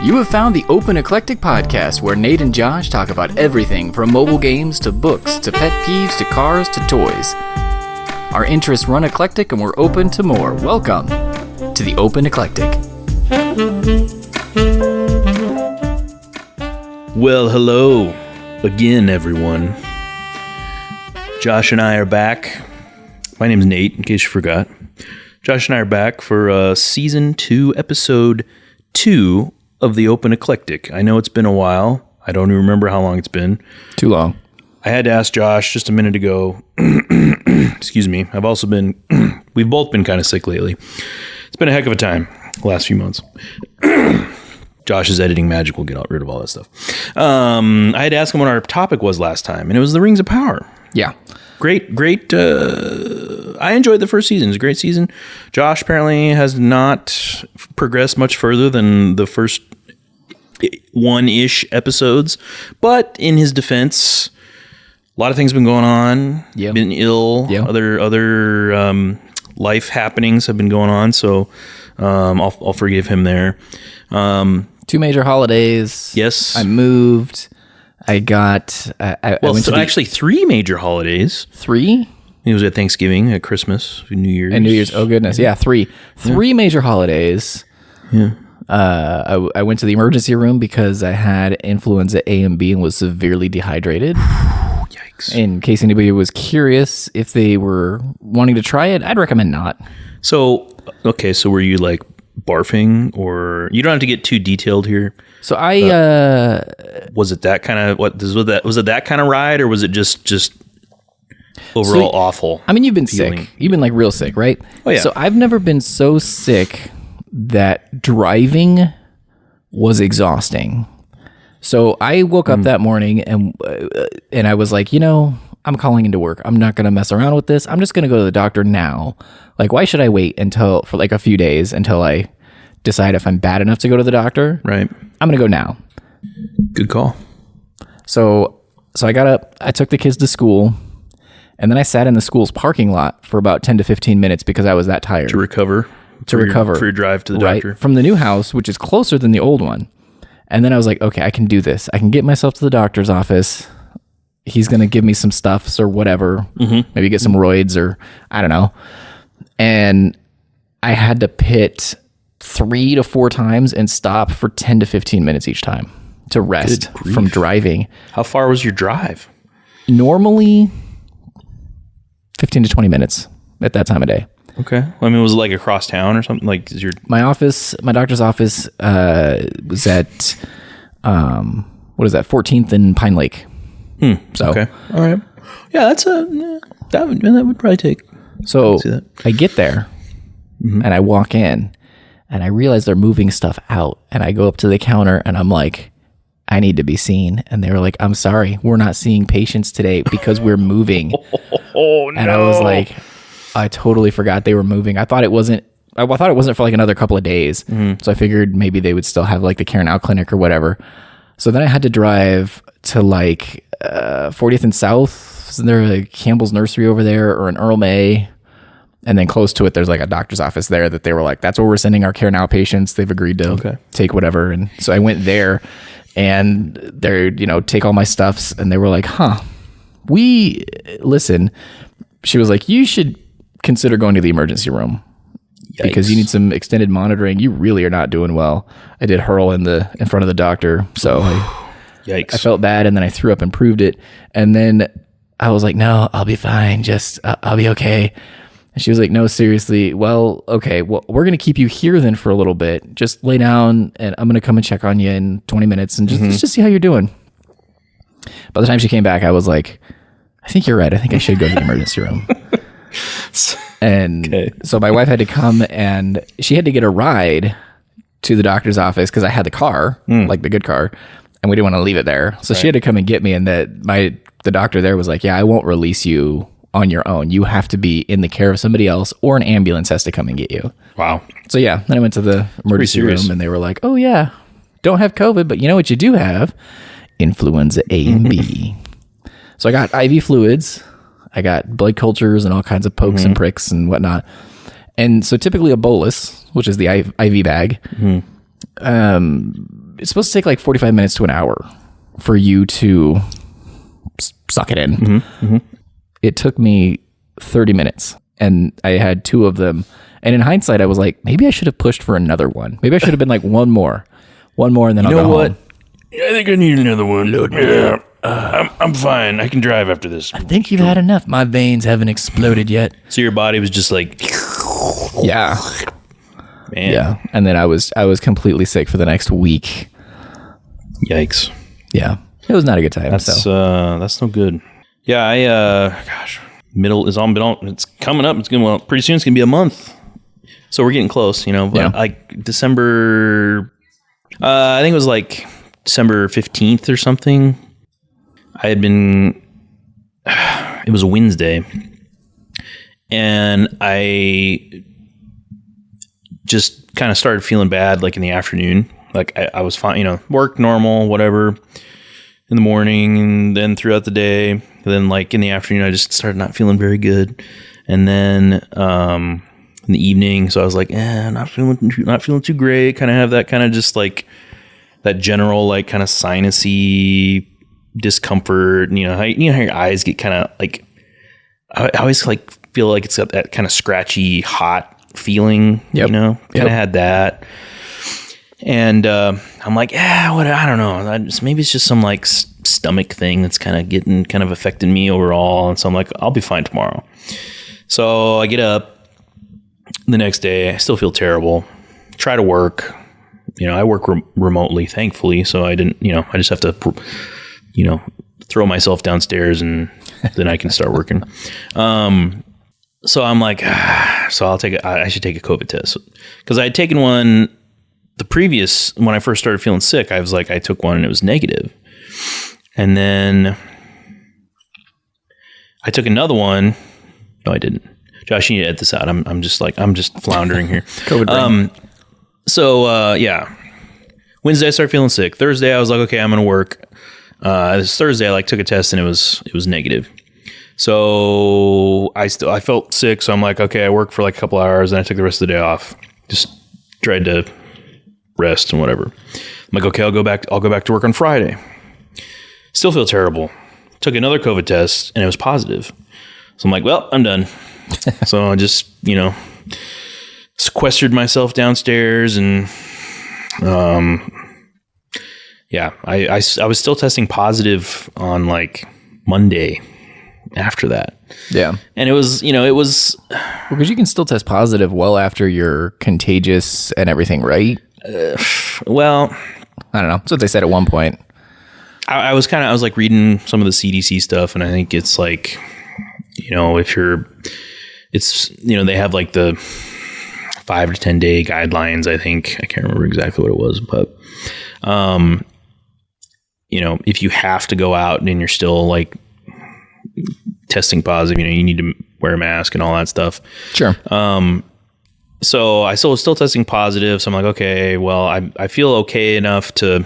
You have found the Open Eclectic podcast, where Nate and Josh talk about everything from mobile games to books to pet peeves to cars to toys. Our interests run eclectic and we're open to more. Welcome to the Open Eclectic. Well, hello again, everyone. Josh and I are back. My name is Nate, in case you forgot. Josh and I are back for Season 2, Episode 2 of the Open Eclectic. I know it's been a while. I don't even remember how long it's been. Too long. I had to ask Josh just a minute ago. Excuse me. We've both been kind of sick lately. It's been a heck of a time the last few months. Josh's editing magic will get rid of all that stuff. I had to ask him what our topic was last time, and it was the Rings of Power. Yeah. Great. I enjoyed the first season. It's a great season. Josh apparently has not progressed much further than the first one-ish episodes. But in his defense, a lot of things have been going on. Yep. Been ill. Yep. Other life happenings have been going on. So I'll forgive him there. 2 major holidays. Yes. I moved. I got... I went to actually 3 major holidays. 3? It was at Thanksgiving, at Christmas, New Year's. And New Year's. Oh, goodness. Yeah, 3. 3 major holidays. Yeah. I went to the emergency room because I had influenza A and B and was severely dehydrated. Yikes. In case anybody was curious if they were wanting to try it, I'd recommend not. So were you like barfing, or you don't have to get too detailed here? So was it that kind of was it that kind of ride, or was it just overall awful? I mean, you've been feeling? sick. You've been like real sick, right? Oh yeah. So I've never been so sick that driving was exhausting. So I woke up that morning and I was like, I'm calling into work. I'm not going to mess around with this. I'm just going to go to the doctor now. Like, why should I wait for like a few days until I decide if I'm bad enough to go to the doctor? Right. I'm going to go now. Good call. So I got up, I took the kids to school, and then I sat in the school's parking lot for about 10 to 15 minutes because I was that tired. To recover for your drive to the doctor. From the new house, which is closer than the old one. And then I was like, okay, I can do this. I can get myself to the doctor's office. He's going to give me some stuffs or whatever. Mm-hmm. Maybe get some roids or I don't know. And I had to pit 3 to 4 times and stop for 10 to 15 minutes each time to rest from driving. How far was your drive? Normally 15 to 20 minutes at that time of day. Okay. I mean, was it like across town or something? Like, my doctor's office was at, 14th and Pine Lake. So, okay. All right. Yeah, that would probably take. So I get there and I walk in and I realize they're moving stuff out, and I go up to the counter and I'm like, I need to be seen. And they were like, I'm sorry, we're not seeing patients today because we're moving. Oh, no. And I was like, I totally forgot they were moving. I thought it wasn't for like another couple of days. So I figured maybe they would still have like the Care Now clinic or whatever. So then I had to drive to like 40th and South. Isn't there a Campbell's Nursery over there, or an Earl May? And then close to it, there's like a doctor's office there that they were like, that's where we're sending our Care Now patients. They've agreed to take whatever. And so I went there, and they're, take all my stuffs. And they were like, listen. She was like, you should consider going to the emergency room. Yikes. Because you need some extended monitoring. You really are not doing well. I did hurl in front of the doctor. So yikes. I felt bad, and then I threw up and proved it. And then I was like, no, I'll be fine. Just, I'll be okay. And she was like, no, seriously. Well, okay. Well, we're going to keep you here then for a little bit. Just lay down, and I'm going to come and check on you in 20 minutes and just see how you're doing. By the time she came back, I was like, I think you're right. I think I should go to the emergency room. And so my wife had to come, and she had to get a ride to the doctor's office because I had the car, like the good car, and we didn't want to leave it there. So she had to come and get me. And the doctor there was like, yeah, I won't release you on your own. You have to be in the care of somebody else, or an ambulance has to come and get you. Wow. So yeah, then I went to the emergency room, and they were like, oh yeah, don't have COVID, but you know what you do have? Influenza A and B. So I got IV fluids. I got blood cultures and all kinds of pokes and pricks and whatnot. And so typically a bolus, which is the IV bag, it's supposed to take like 45 minutes to an hour for you to suck it in. It took me 30 minutes, and I had 2 of them. And in hindsight, I was like, maybe I should have pushed for another one. Maybe I should have been like one more, and then I'll go home. I think I need another one. Yeah, I'm fine. I can drive after this. I think you've had enough. My veins haven't exploded yet. So your body was just like, yeah, man. Yeah. And then I was completely sick for the next week. Yikes. Yeah, it was not a good time. That's no good. Yeah, it's coming up. Pretty soon it's gonna be a month. So we're getting close, but like December, I think it was like December 15th or something. It was a Wednesday, and I just kind of started feeling bad like in the afternoon. Like I was fine, work normal, whatever, in the morning, and then throughout the day. And then like in the afternoon, I just started not feeling very good. And then in the evening, so I was like, not feeling too great. Kind of have that kind of just like that general like kind of sinusy discomfort. How your eyes get kind of like, I always like feel like it's got that kind of scratchy, hot feeling. Kind of had that. And I'm like, I don't know. Maybe it's just some like stomach thing that's kind of affecting me overall. And so I'm like, I'll be fine tomorrow. So I get up the next day. I still feel terrible. Try to work. I work remotely, thankfully. So I didn't, I just have to, throw myself downstairs and then I can start working. So I'm like, I should take a COVID test, because I had taken one when I first started feeling sick. I was like, I took one and it was negative. And then I took another one. No, I didn't. Josh, you need to edit this out. I'm just floundering here. COVID brain. Wednesday I started feeling sick. Thursday I was like, okay, I'm going to work. This Thursday I took a test and it was negative. So I felt sick. So I'm like, okay, I worked for like a couple hours and I took the rest of the day off. Just tried to rest and whatever. I'm like, okay, I'll go back to work on Friday. Still feel terrible. Took another COVID test and it was positive. So I'm like, well, I'm done. So I just, sequestered myself downstairs and, I was still testing positive on like Monday after that. Yeah. And it was because you can still test positive well after you're contagious and everything, right? Well, I don't know. That's what they said at one point. I was like reading some of the CDC stuff, and I think it's like, they have like the 5 to 10 day guidelines. I think, I can't remember exactly what it was, but, if you have to go out and you're still like testing positive, you need to wear a mask and all that stuff. Sure. So I was still testing positive. So I'm like, okay, well, I feel okay enough to,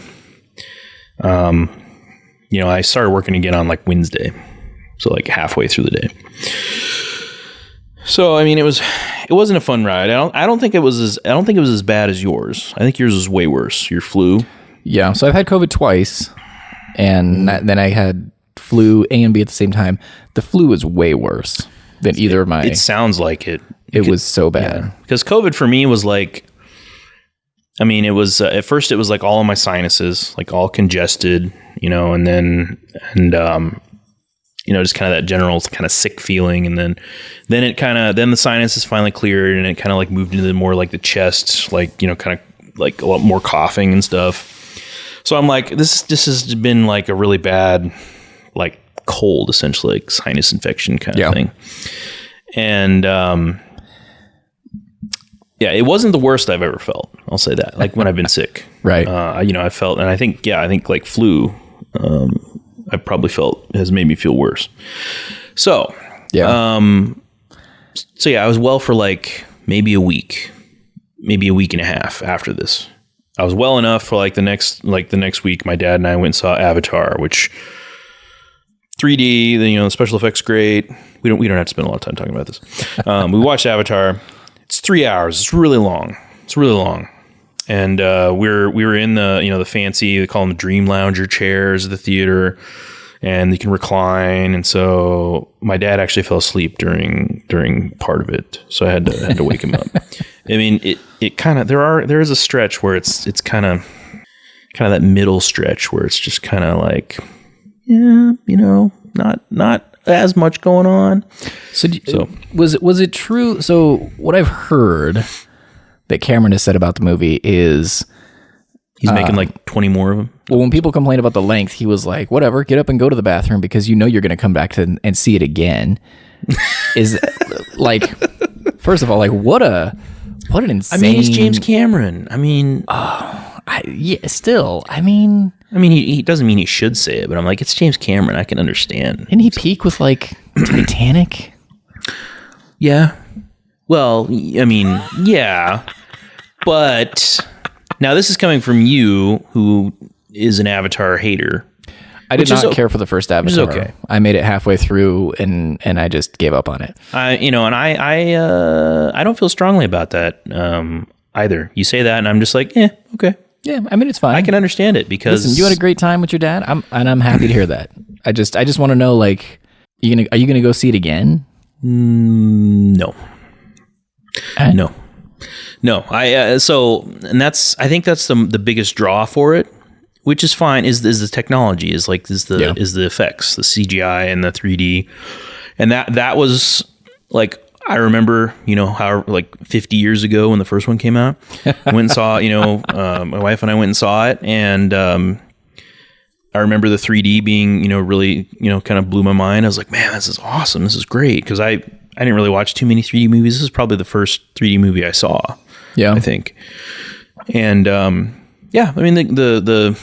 I started working again on like Wednesday. So like halfway through the day. So, I mean, it wasn't a fun ride. I don't think it was as bad as yours. I think yours was way worse. Your flu. Yeah. So I've had COVID twice, and then I had flu A and B at the same time. The flu was way worse than either of my. It sounds like it. It was so bad. Because COVID for me was like, it was at first it was like all of my sinuses, like all congested, and then just kind of that general kind of sick feeling. And then the sinuses finally cleared, and it kind of like moved into more like the chest, like, kind of like a lot more coughing and stuff. So I'm like, this has been like a really bad, like cold, essentially, like sinus infection kind of thing. And, it wasn't the worst I've ever felt. I'll say that. Like when I've been sick, right. I felt, and I think like flu, I probably felt has made me feel worse. So, I was well for like maybe a week and a half after this. I was well enough for like the next week, my dad and I went and saw Avatar, which 3D, the special effects great. We don't have to spend a lot of time talking about this. We watched Avatar. It's 3 hours. It's really long. And we were in the the fancy, they call them the Dream Lounger chairs at the theater, and you can recline. And so my dad actually fell asleep during part of it, so I had to wake him up. I mean, it kind of there is a stretch where it's kind of that middle stretch where it's just kind of like, not as much going on. So was it true? So what I've heard that Cameron has said about the movie is he's making like 20 more of them. Well, when people complain about the length, he was like, whatever, get up and go to the bathroom because you're going to come back and see it again. Is like, first of all, like what an insane. I mean, it's James Cameron. I mean, still, he doesn't mean he should say it, but I'm like, it's James Cameron. I can understand. Didn't he peak with like Titanic? Yeah. Well, I mean, yeah. But now this is coming from you, who is an Avatar hater. I did not care for the first Avatar. Which is okay. I made it halfway through and I just gave up on it. I don't feel strongly about that either. You say that and I'm just like, okay. Yeah, I mean, it's fine. I can understand it because listen, you had a great time with your dad. I'm happy to hear that. I just want to know, like, are you gonna go see it again? No. No. I think that's the biggest draw for it, which is fine. Is the technology is the effects, the CGI and the 3D, and that was like, I remember, how like 50 years ago when the first one came out, I went and saw, my wife and I went and saw it, and I remember the 3D being, really, kind of blew my mind. I was like, man, this is awesome. This is great. Because I didn't really watch too many 3D movies. This is probably the first 3D movie I saw. Yeah, I think. And I mean, the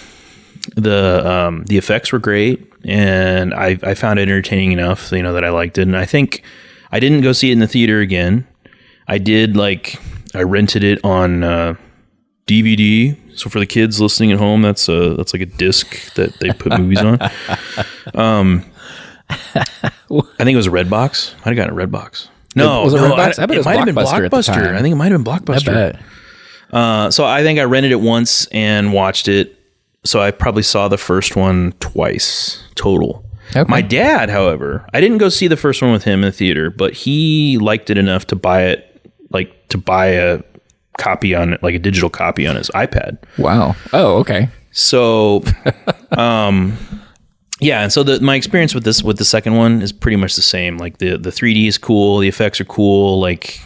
effects were great, and I found it entertaining enough, that I liked it. And I think I didn't go see it in the theater again. I did, I rented it on DVD. So for the kids listening at home, that's like a disc that they put movies on. I think it was a Redbox. I'd have gotten a Redbox. No, was it Redbox? I bet it might have been Blockbuster. I think it might have been Blockbuster. I bet. So I think I rented it once and watched it. So I probably saw the first one twice total. Okay. My dad, however, I didn't go see the first one with him in the theater, but he liked it enough to buy a copy on it, like a digital copy on his iPad. Wow. Oh, okay. So, yeah. And so my experience with the second one is pretty much the same. Like the 3D is cool. The effects are cool. Like,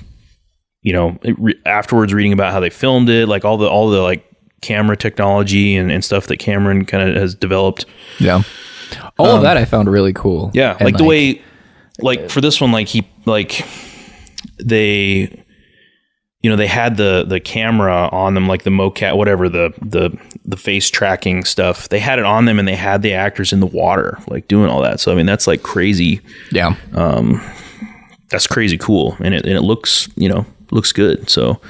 afterwards reading about how they filmed it, like all the like camera technology and stuff that Cameron kind of has developed. Yeah. All of that I found really cool. Yeah. Like the way, like for this one, they had the camera on them, like the mocap, whatever, the face tracking stuff. They had it on them, and they had the actors in the water, like doing all that. So, I mean, that's like crazy. Yeah. That's crazy cool. And it looks, looks good. So,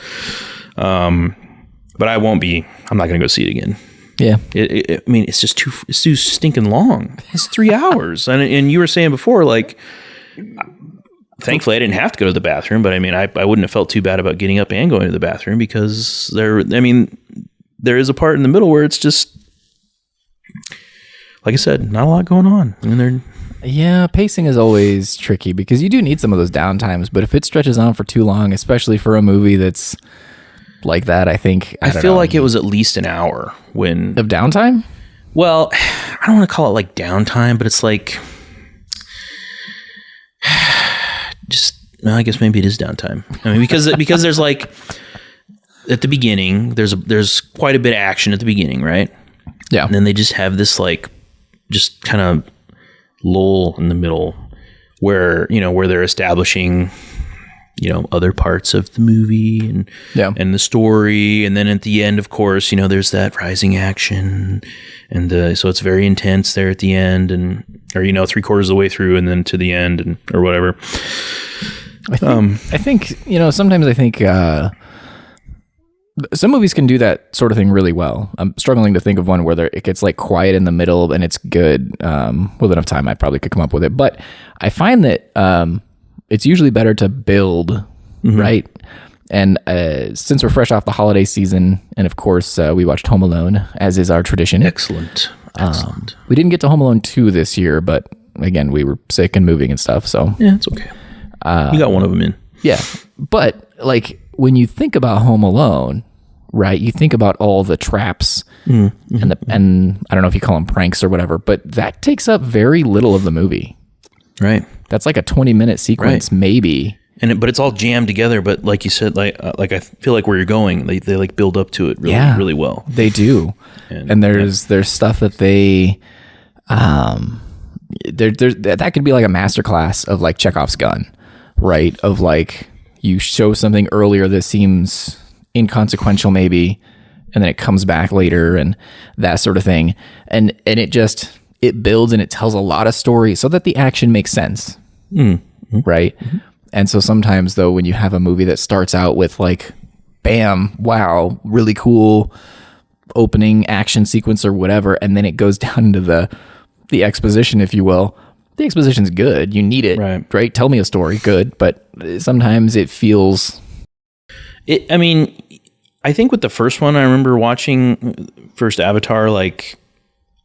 but I'm not going to go see it again. Yeah. I mean, it's too stinking long. It's 3 hours. And you were saying before, like, thankfully I didn't have to go to the bathroom, but I mean, I wouldn't have felt too bad about getting up and going to the bathroom because there is a part in the middle where it's just, like I said, not a lot going on. I mean, yeah, pacing is always tricky because you do need some of those downtimes, but if it stretches on for too long, especially for a movie that's like that, I think I feel like it was at least an hour of downtime. Well, I don't want to call it like downtime, but it's like I guess maybe it is downtime. I mean, because there's like at the beginning, there's quite a bit of action at the beginning, right? Yeah, and then they just have this like just kind of lull in the middle where they're establishing other parts of the movie and the story. And then at the end, of course, there's that rising action. And so it's very intense there at the end or 3/4 of the way through and then to the end or whatever. I think sometimes I think some movies can do that sort of thing really well. I'm struggling to think of one where it gets like quiet in the middle and it's good. With enough time, I probably could come up with it. But I find that, it's usually better to build, right? And since we're fresh off the holiday season, and of course we watched Home Alone, as is our tradition. Excellent. We didn't get to Home Alone 2 this year, but again, we were sick and moving and stuff. So yeah, it's okay. You got one of them in. Yeah. But like when you think about Home Alone, right, you think about all the traps and I don't know if you call them pranks or whatever, but that takes up very little of the movie. Right. That's like a 20-minute sequence, maybe. But it's all jammed together. But like you said, like I feel like where you're going, they like build up to it really well. They do. And there's stuff that they, that could be like a masterclass of like Chekhov's gun, right? Of like you show something earlier that seems inconsequential maybe, and then it comes back later and that sort of thing. And it builds and it tells a lot of story so that the action makes sense. Right. And so sometimes though, when you have a movie that starts out with like, bam, wow, really cool opening action sequence or whatever, and then it goes down into the exposition, if you will, the exposition's good. You need it, right? Tell me a story, good. But sometimes it feels... I think with the first one, I remember watching first Avatar, like,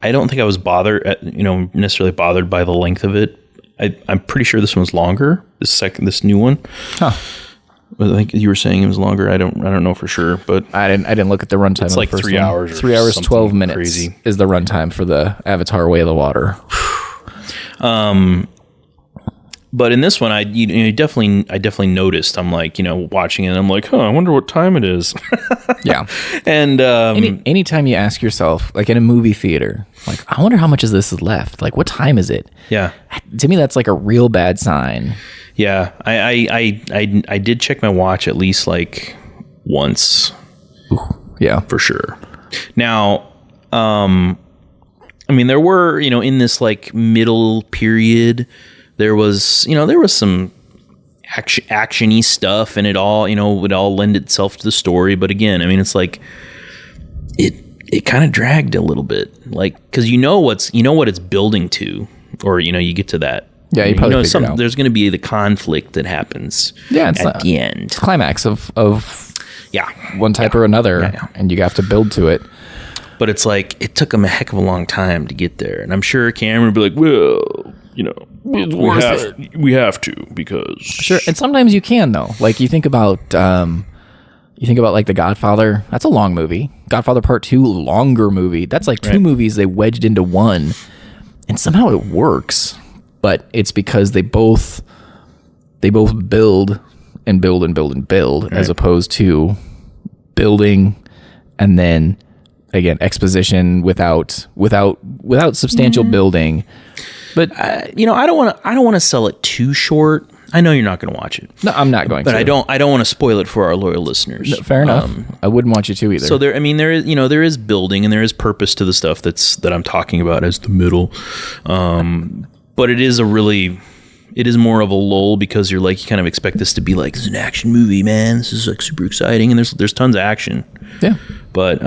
I don't think I was necessarily bothered by the length of it. I'm pretty sure this one's longer. This new one. Huh. I think you were saying it was longer. I don't know for sure, but I didn't look at the runtime. It's like 3 hours. 3 hours 12 minutes crazy. Is the runtime for the Avatar: Way of the Water. But in this one, I definitely noticed. I'm like, watching it, and I'm like, I wonder what time it is. Yeah. And anytime you ask yourself, like in a movie theater, like, I wonder how much of this is left. Like, what time is it? Yeah. To me, that's like a real bad sign. Yeah. I did check my watch at least like once. Ooh, yeah, for sure. Now, there were, in this like middle period, there was some action-y stuff, and it all, would all lend itself to the story. But again, it's like it kind of dragged a little bit, like, because what it's building to, or you get to that. Yeah, you probably figured it out. There's going to be the conflict that happens. Yeah, at the end. It's climax of one type or another, and you have to build to it. But it's like it took them a heck of a long time to get there, and I'm sure Cameron would be like, "Well, we have to because sure." And sometimes you can though. Like you think about like The Godfather. That's a long movie. Godfather Part 2, longer movie. That's like two movies they wedged into one, and somehow it works. But it's because they both build and build and build and build, as opposed to building and then again exposition without substantial building. But I don't want to sell it too short. I know you're not going to watch it. No, I'm not going to. But I don't want to spoil it for our loyal listeners. No, fair enough. I wouldn't want you to either. So there is building and there is purpose to the stuff that I'm talking about as the middle. But it is more of a lull because you kind of expect this to be like, this is an action movie, man. This is like super exciting, and there's tons of action. Yeah. But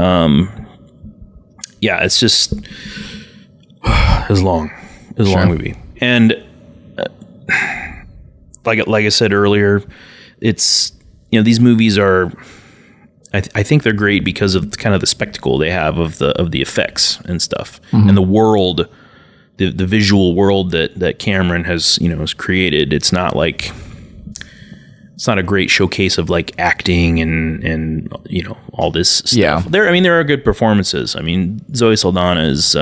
it's just it was long. It was a long movie, and like I said earlier, it's these movies are. I think they're great because of kind of the spectacle they have of the effects and stuff, and the world. The visual world that Cameron has created. It's not a great showcase of like acting and all this stuff. Yeah. There are good performances. Zoe Saldana is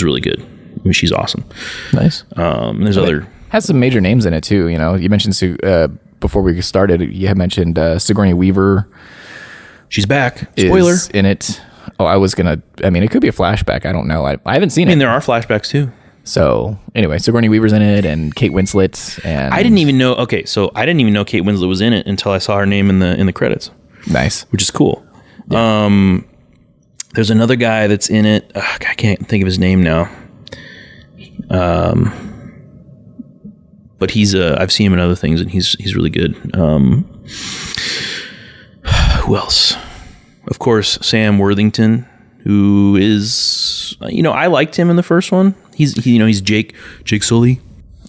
really good. She's awesome. Nice. There's other has some major names in it too. You mentioned before we started. You had mentioned Sigourney Weaver. She's back. Spoiler is in it. Oh, it could be a flashback. I don't know. I haven't seen it. There are flashbacks too. So anyway, Sigourney Weaver's in it and Kate Winslet. And I didn't even know. Okay, so I didn't even know Kate Winslet was in it until I saw her name in the credits. Nice, which is cool. Yeah. There's another guy that's in it. I can't think of his name now. But he's I've seen him in other things, and he's really good. Who else? Of course, Sam Worthington, who is, I liked him in the first one. He's Jake Sully.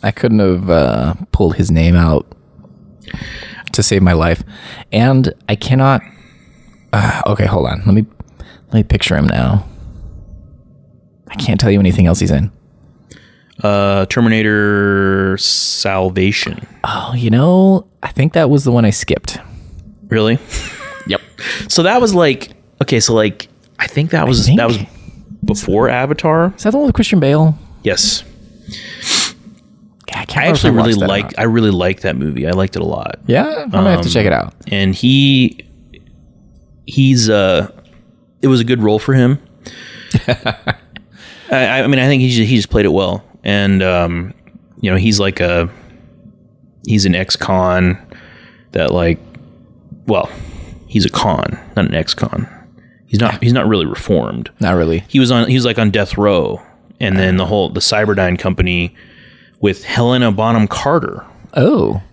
I couldn't have pulled his name out to save my life, and I cannot. Okay, hold on. Let me picture him now. I can't tell you anything else he's in. Terminator Salvation. Oh, I think that was the one I skipped. Really? Yep. So that was like, okay, so like, I think that was before Avatar. Is that the one with Christian Bale? Yes. Yeah, I actually really like that movie. I liked it a lot. Yeah, I'm gonna have to check it out. And he's it was a good role for him. I mean, I think he just played it well. And he's an ex-con that he's a con, not an ex-con. He's not really reformed. Not really. He was like on death row, and then the Cyberdyne company with Helena Bonham Carter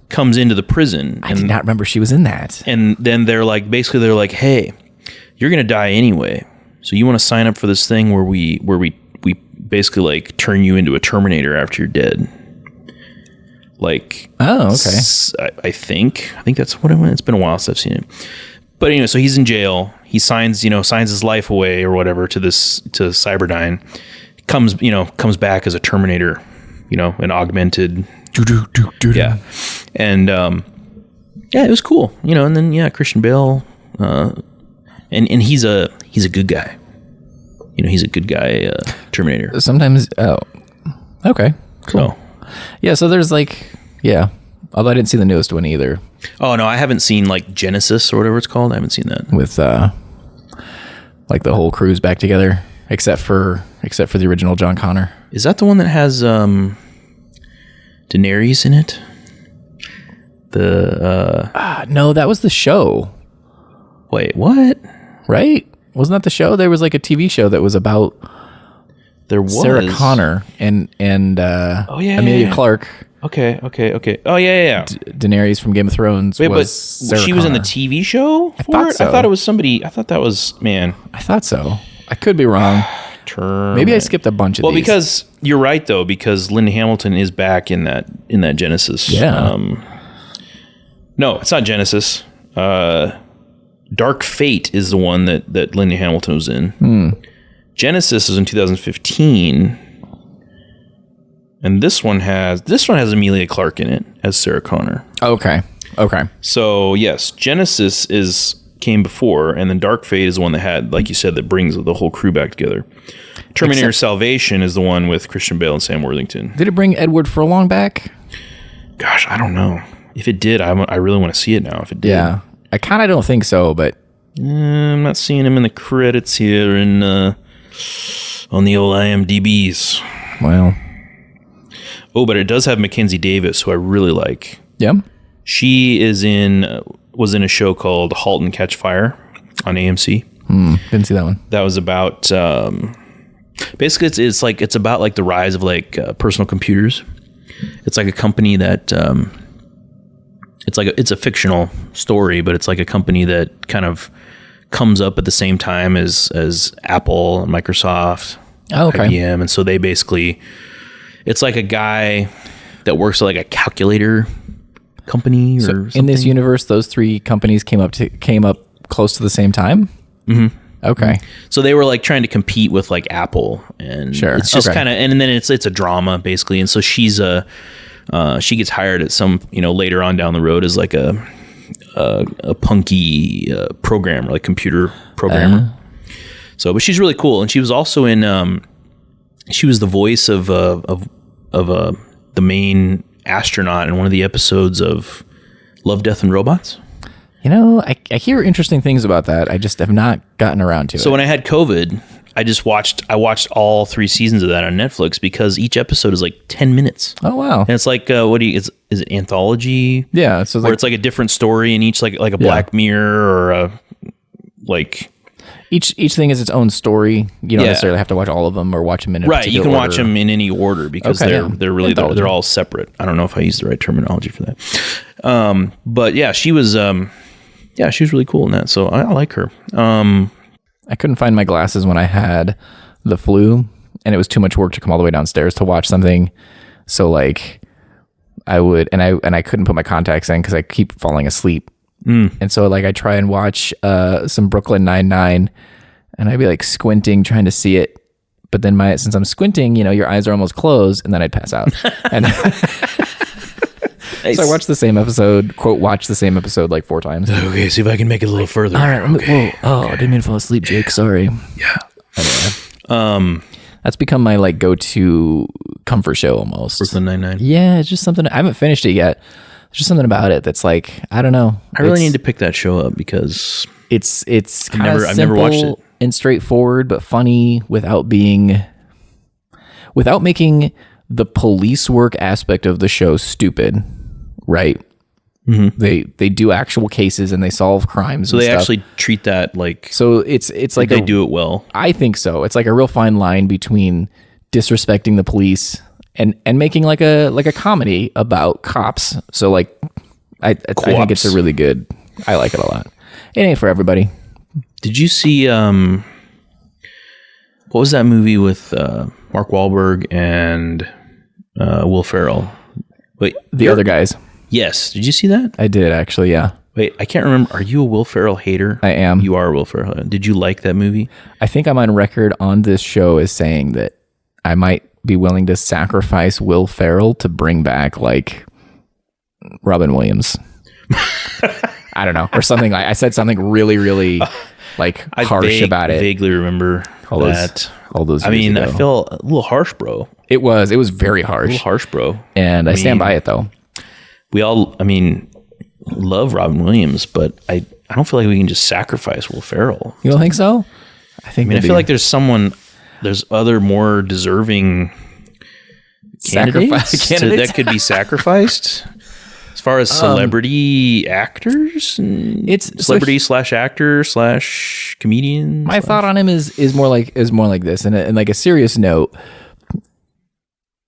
comes into the prison. I did not remember she was in that. And then they're like, hey, you're gonna die anyway, so you want to sign up for this thing where we basically like turn you into a Terminator after you're dead. Like, oh, okay. I think that's what it was. It's been a while since I've seen it. But anyway, so he's in jail. He signs his life away or whatever to Cyberdyne. Comes back as a Terminator, an augmented. Yeah. And it was cool. And then Christian Bale, and he's a good guy. He's a good guy, Terminator. Sometimes, okay, cool. So, yeah, so there's although I didn't see the newest one either. Oh, no, I haven't seen like Genesis or whatever it's called. I haven't seen that. With the whole crew's back together, except for the original John Connor. Is that the one that has Daenerys in it? No, that was the show. Wait, what? Right? Wasn't that the show? There was like a TV show that was about Sarah Connor and Emilia Clarke. Okay. Oh yeah. Daenerys from Game of Thrones. Wait, Sarah she Connor. was in the TV show? I thought so. I thought it was somebody. I thought that was man. I thought so. I could be wrong. Maybe I skipped a bunch of these. Well, because you're right though, because Linda Hamilton is back in that Genesis. Yeah. No, it's not Genesis. Dark Fate is the one that Linda Hamilton was in. Genesis is in 2015, and this one has Emilia Clarke in it as Sarah Connor. Okay. So yes, Genesis came before, and then Dark Fate is the one that had, like you said, that brings the whole crew back together. Terminator Salvation is the one with Christian Bale and Sam Worthington. Did it bring Edward Furlong back? Gosh, I don't know. If it did, I really want to see it now. If it did, yeah. I kind of don't think so, but I'm not seeing him in the credits here on the old IMDb's. Well, but it does have Mackenzie Davis, who I really like. Yeah, she was in a show called *Halt and Catch Fire* on AMC. Didn't see that one. That was about basically it's about like the rise of like personal computers. It's like a company that. It's a fictional story, but it's like a company that kind of comes up at the same time as Apple and Microsoft, IBM, and so they basically, it's like a guy that works at like a calculator company or something. In this universe, those three companies came up close to the same time. Mm-hmm. Okay, so they were like trying to compete with like Apple, and it's just kind of, and then it's a drama basically, and so she gets hired at some, later on down the road as like a punky programmer, like computer programmer. So, but she's really cool, and she was also in. She was the voice of the main astronaut in one of the episodes of Love, Death, and Robots. I hear interesting things about that. I just have not gotten around to it. So when I had COVID, I watched all 3 seasons of that on Netflix because each episode is like 10 minutes. Oh, wow. And it's like, is it anthology? Yeah. So where it's like a different story in each, like a Black Mirror or a, like. Each thing is its own story. You don't necessarily have to watch all of them or watch them in a right. You can watch them in any order because they're really, they're all separate. I don't know if I used the right terminology for that. But yeah, she was really cool in that. So I like her. I couldn't find my glasses when I had the flu, and it was too much work to come all the way downstairs to watch something. So I would, and I couldn't put my contacts in because I keep falling asleep. And so like I try and watch some Brooklyn Nine-Nine, and I'd be like squinting trying to see it, but then since I'm squinting, your eyes are almost closed, and then I'd pass out. And Nice. so I watched the same episode, quote, watch the same episode like 4 times. Okay, see if I can make it a little further. All right, whoa, I didn't mean to fall asleep, Jake. Sorry. Yeah. Anyway. That's become my like go-to comfort show almost. Brooklyn Nine-Nine. Yeah, it's just something. I haven't finished it yet. There's just something about it that's like, I don't know. I really need to pick that show up because it's kind of I've never watched it. And straightforward, but funny without making the police work aspect of the show stupid, right? Mm-hmm. They do actual cases and they solve crimes. So and they stuff. actually treat that like. So it's like they do it well. I think so. It's like a real fine line between disrespecting the police and making like a comedy about cops. So like I think it's a really good. I like it a lot. It ain't for everybody. Did you see what was that movie with Mark Wahlberg and Will Ferrell? Wait, the other guys. Yes. Did you see that? I did actually, yeah. Wait, I can't remember. Are you a Will Ferrell hater? I am. You are a Will Ferrell hater. Did you like that movie? I think I'm on record on this show as saying that I might be willing to sacrifice Will Ferrell to bring back like Robin Williams. I don't know, or something like I said something really, really like harsh about it. I vaguely remember all those years ago. I feel a little harsh, bro. It was very harsh. A little harsh, bro. And I stand by it though. We all, love Robin Williams, but I don't feel like we can just sacrifice Will Ferrell. You don't think so? I feel like there's other more deserving candidates that could be sacrificed. As far as celebrity actors, it's celebrity / actor / comedian. My thought on him is more like this, and like a serious note.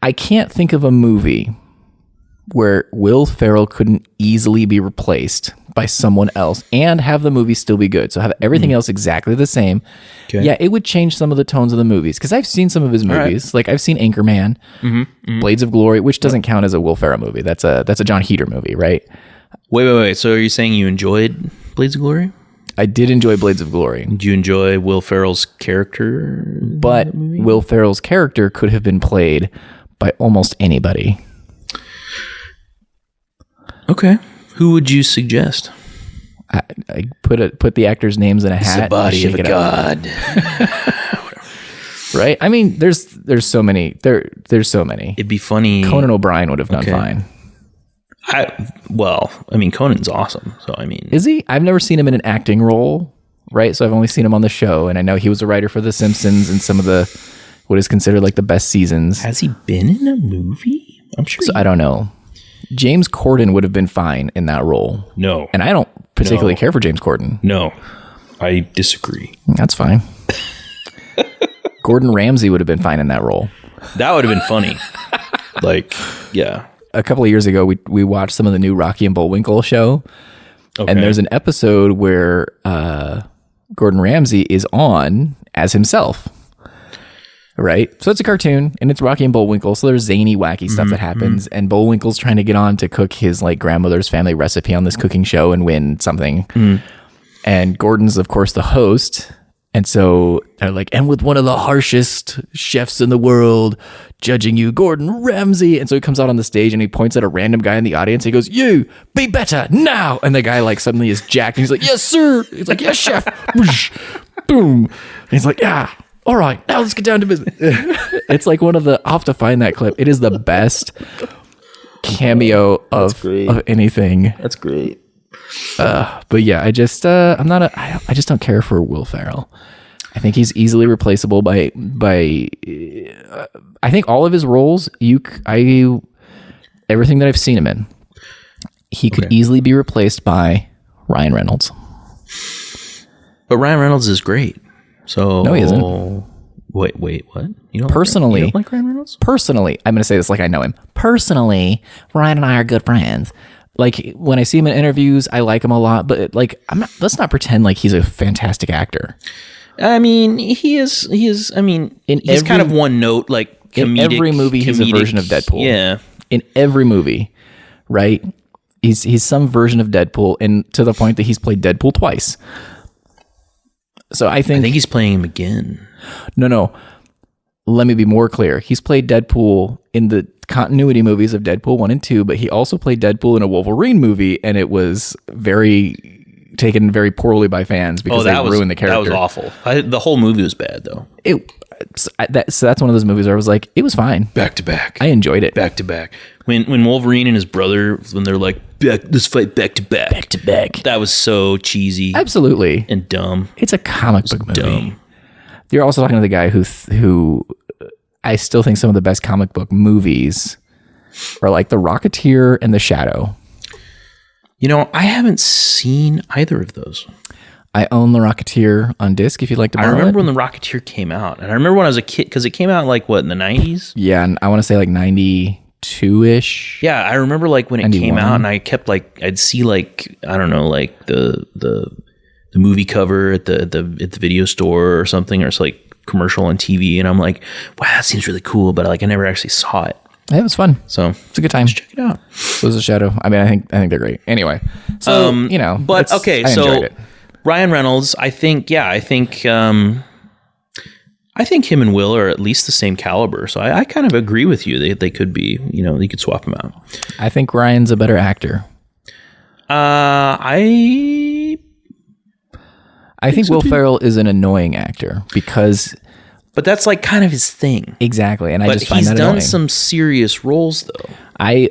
I can't think of a movie where Will Ferrell couldn't easily be replaced by someone else and have the movie still be good. So have everything else exactly the same. Okay. Yeah, it would change some of the tones of the movies because I've seen some of his movies. Right. Like I've seen Anchorman, Blades of Glory, which doesn't count as a Will Ferrell movie. That's a John Heder movie, right? Wait. So are you saying you enjoyed Blades of Glory? I did enjoy Blades of Glory. Did you enjoy Will Ferrell's character? But Will Ferrell's character could have been played by almost anybody. Okay. Who would you suggest? I put the actors' names in a hat. It's the body of a god. Right? There's so many. There's so many. It'd be funny. Conan O'Brien would have done fine. Conan's awesome. So is he? I've never seen him in an acting role, right? So I've only seen him on the show, and I know he was a writer for The Simpsons and some of the what is considered like the best seasons. Has he been in a movie? I'm sure. So I don't know. James Corden would have been fine in that role. No. And I don't particularly care for James Corden. No. I disagree. That's fine. Gordon Ramsay would have been fine in that role. That would have been funny. Yeah. A couple of years ago, we watched some of the new Rocky and Bullwinkle show. Okay. And there's an episode where Gordon Ramsay is on as himself. Right. So it's a cartoon and it's Rocky and Bullwinkle. So there's zany, wacky stuff that happens. And Bullwinkle's trying to get on to cook his like grandmother's family recipe on this cooking show and win something. And Gordon's, of course, the host. And so they're like, and with one of the harshest chefs in the world judging you, Gordon Ramsay. And so he comes out on the stage and he points at a random guy in the audience. He goes, "You be better now." And the guy like suddenly is jacked. And he's like, "Yes, sir." He's like, "Yes, chef." Boom. And he's like, "Yeah. All right, now let's get down to business." It's like I'll have to find that clip. It is the best cameo of anything. That's great. But yeah, I just don't care for Will Ferrell. I think he's easily replaceable by I think all of his roles, everything that I've seen him in, he could easily be replaced by Ryan Reynolds. But Ryan Reynolds is great. So no, he isn't. Wait, what? You don't personally, you don't like Ryan Reynolds? Personally, I'm going to say this like I know him. Personally, Ryan and I are good friends. Like when I see him in interviews, I like him a lot. But like, let's not pretend like he's a fantastic actor. He is. He's kind of one note, like comedic. In every movie, he's a version of Deadpool. Yeah. In every movie. right? He's some version of Deadpool, and to the point that he's played Deadpool twice. So I think he's playing him again. No. Let me be more clear. He's played Deadpool in the continuity movies of Deadpool 1 and 2, but he also played Deadpool in a Wolverine movie, and it was taken very poorly by fans because they ruined the character. That was awful. The whole movie was bad, though. So that's one of those movies where I was like, it was fine. Back to back. I enjoyed it. Back to back. When Wolverine and his brother, when they're like, let's fight back to back. Back to back. That was so cheesy. Absolutely. And dumb. It's a comic book movie. Dumb. You're also talking to the guy who I still think some of the best comic book movies are like The Rocketeer and The Shadow. I haven't seen either of those. I own The Rocketeer on disc if you'd like to borrow it. I remember when The Rocketeer came out. And I remember when I was a kid, because it came out in the 90s? Yeah, and I want to say like 92-ish. Yeah, I remember like when it 91. came out, and I kept I'd see I don't know, like the movie cover at the video store or something, or it's like commercial on TV, and I'm like, wow, that seems really cool, but I never actually saw it. Yeah, it was fun. So it's a good time. Check it out. It was a Shadow. I mean, I think they're great. Anyway, so but okay, I enjoyed it. Ryan Reynolds, I think him and Will are at least the same caliber. So I kind of agree with you. They could be, you could swap them out. I think Ryan's a better actor. I think Will Ferrell is an annoying actor because... But that's like kind of his thing. Exactly. And I just find that annoying. He's done some serious roles though. I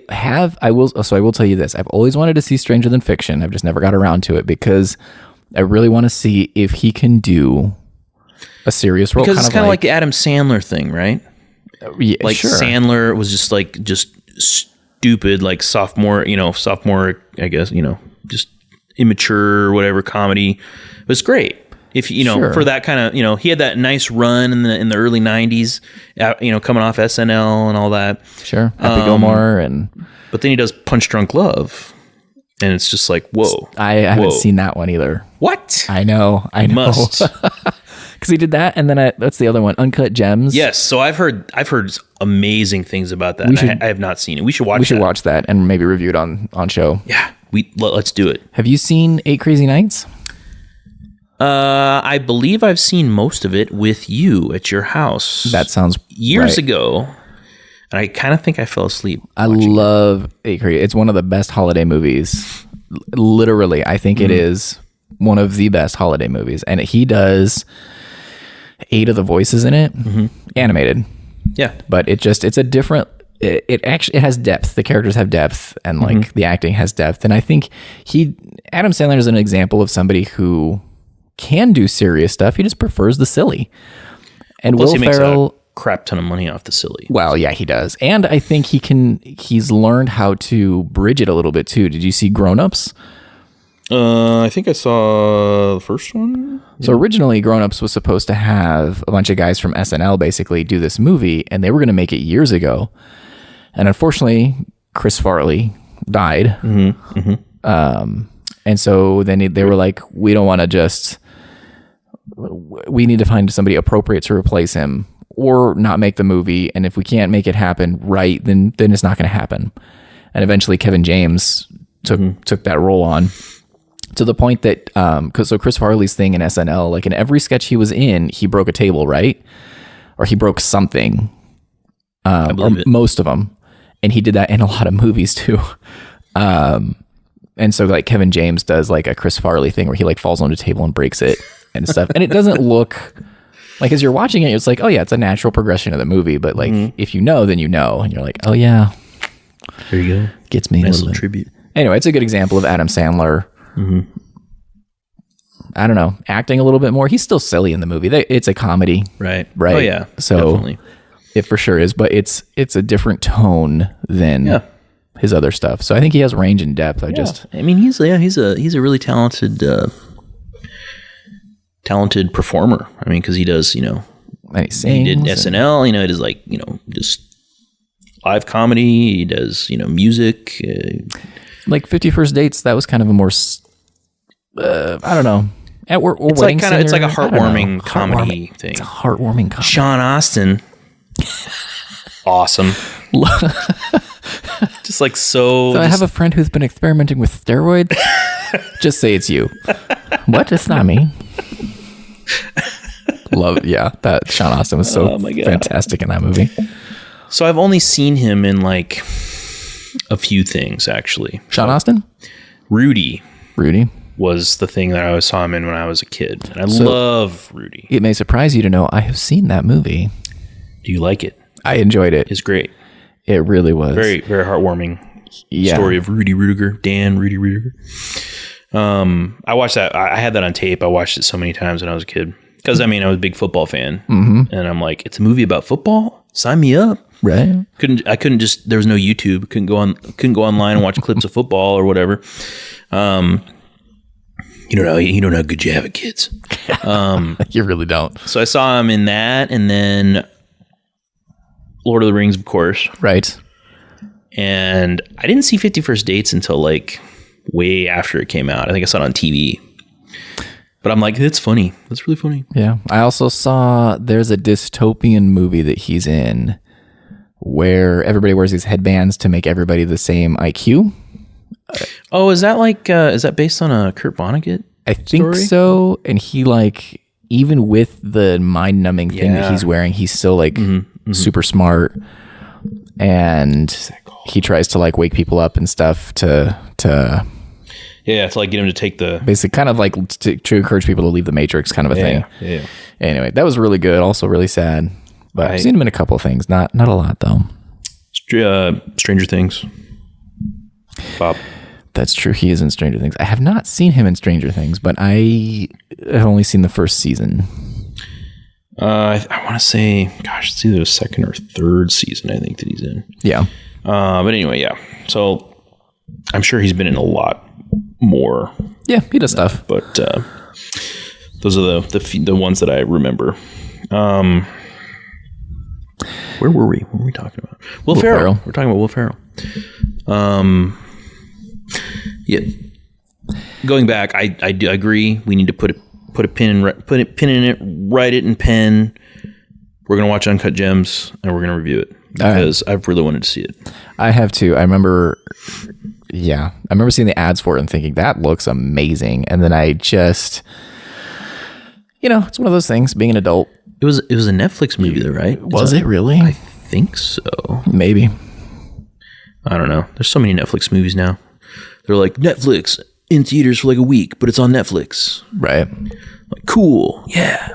will tell you this. I've always wanted to see Stranger Than Fiction. I've just never got around to it because I really want to see if he can do a serious role. Because it's kind of like the Adam Sandler thing, right? Yeah, like sure. Sandler was just stupid, like sophomore, I guess, just immature or whatever comedy. It was great. If Sure. for that kind of, he had that nice run in the early 90s, coming off SNL and all that. Sure. Happy Gilmore but then he does Punch Drunk Love, and it's just like, whoa. I haven't seen that one either. What? I know. Must. Because he did that, and then that's the other one, Uncut Gems. Yes, so I've heard amazing things about that. I have not seen it. We should watch that and maybe review it on show. Yeah, let's do it. Have you seen 8 Crazy Nights? I believe I've seen most of it with you at your house. That sounds years ago, and I kind of think I fell asleep. I love 8 Crazy. It's one of the best holiday movies. Literally, I think it is one of the best holiday movies, and he does 8 of the voices in it, animated. Yeah, but it's a different. It actually has depth. The characters have depth, and the acting has depth. And I think Adam Sandler is an example of somebody who can do serious stuff. He just prefers the silly. And plus Will he Ferrell makes a crap ton of money off the silly. Well, yeah, he does. And I think he's learned how to bridge it a little bit too. Did you see Grown Ups? I think I saw the first one. So originally Grown Ups was supposed to have a bunch of guys from SNL basically do this movie, and they were going to make it years ago. And unfortunately, Chris Farley died. And so then they were like, we don't want to we need to find somebody appropriate to replace him or not make the movie. And if we can't make it happen right, then it's not going to happen. And eventually Kevin James took that role on, to the point that, so Chris Farley's thing in SNL, like in every sketch he was in, he broke a table, right? Or he broke something, or most of them. And he did that in a lot of movies too. And so like Kevin James does like a Chris Farley thing where he like falls on a table and breaks it and stuff. And it doesn't look like, as you're watching it, it's like, oh yeah, it's a natural progression of the movie. But like, if you know, then you know, and you're like, oh yeah, there you go. Gets me nice a little tribute. Anyway, it's a good example of Adam Sandler. I don't know, acting a little bit more. He's still silly in the movie. It's a comedy, right? Oh yeah, so definitely. It for sure is, but it's a different tone than his other stuff. So I think he has range and depth. I mean, he's a really talented performer. I mean, because he does, and he sings. He did SNL. He does like just live comedy. He does music. Like 50 First Dates. That was kind of a more I don't know. It's like it's like a heartwarming comedy thing. It's a heartwarming comedy. Sean Astin, awesome. Just like so. I have a friend who's been experimenting with steroids. Just say it's you. What? It's not me. Love, yeah. That Sean Astin was so fantastic in that movie. So I've only seen him in like a few things, actually. Sean Astin? Rudy was the thing that I always saw him in when I was a kid. And I love Rudy. It may surprise you to know I have seen that movie. Do you like it? I enjoyed it. It's great. It really was. Very, very heartwarming story of Rudy Rudiger. I watched that. I had that on tape. I watched it so many times when I was a kid. Because, I mean, I was a big football fan. Mm-hmm. And I'm like, it's a movie about football? Sign me up. Right. I couldn't just, there was no YouTube. Couldn't go online and watch clips of football or whatever. You don't know how good you have it, kids. You really don't. So I saw him in that, and then Lord of the Rings, of course. Right. And I didn't see 50 First Dates until like way after it came out. I think I saw it on TV. But I'm like, it's funny. That's really funny. Yeah. I also saw there's a dystopian movie that he's in where everybody wears these headbands to make everybody the same IQ. Oh, is that based on a Kurt Vonnegut I think story? So. And he like, even with the mind numbing thing that he's wearing, he's still like super smart. And he tries to like wake people up and stuff to like get him to take the basically kind of like to encourage people to leave the Matrix kind of a thing. Yeah. Anyway, that was really good. Also really sad. But I've seen him in a couple of things. Not a lot though. Stranger Things. Bob. That's true. He is in Stranger Things. I have not seen him in Stranger Things, but I have only seen the first season. I want to say, gosh, it's either the second or third season, I think, that he's in. Yeah. But anyway, yeah. So I'm sure he's been in a lot more. Yeah, he does stuff. But those are the ones that I remember. Where were we? What were we talking about? Will Ferrell. We're talking about Will Ferrell. Yeah. Going back, I do agree. We need to put a pin in it, write it in pen. We're gonna watch Uncut Gems and we're gonna review it because I've really wanted to see it. I have too. I remember seeing the ads for it and thinking that looks amazing, and then I just, it's one of those things. Being an adult, it was a Netflix movie, though, right? Was it really? I think so. Maybe. I don't know. There's so many Netflix movies now. They're like Netflix in theaters for like a week, but it's on Netflix. Right. Like, cool. Yeah.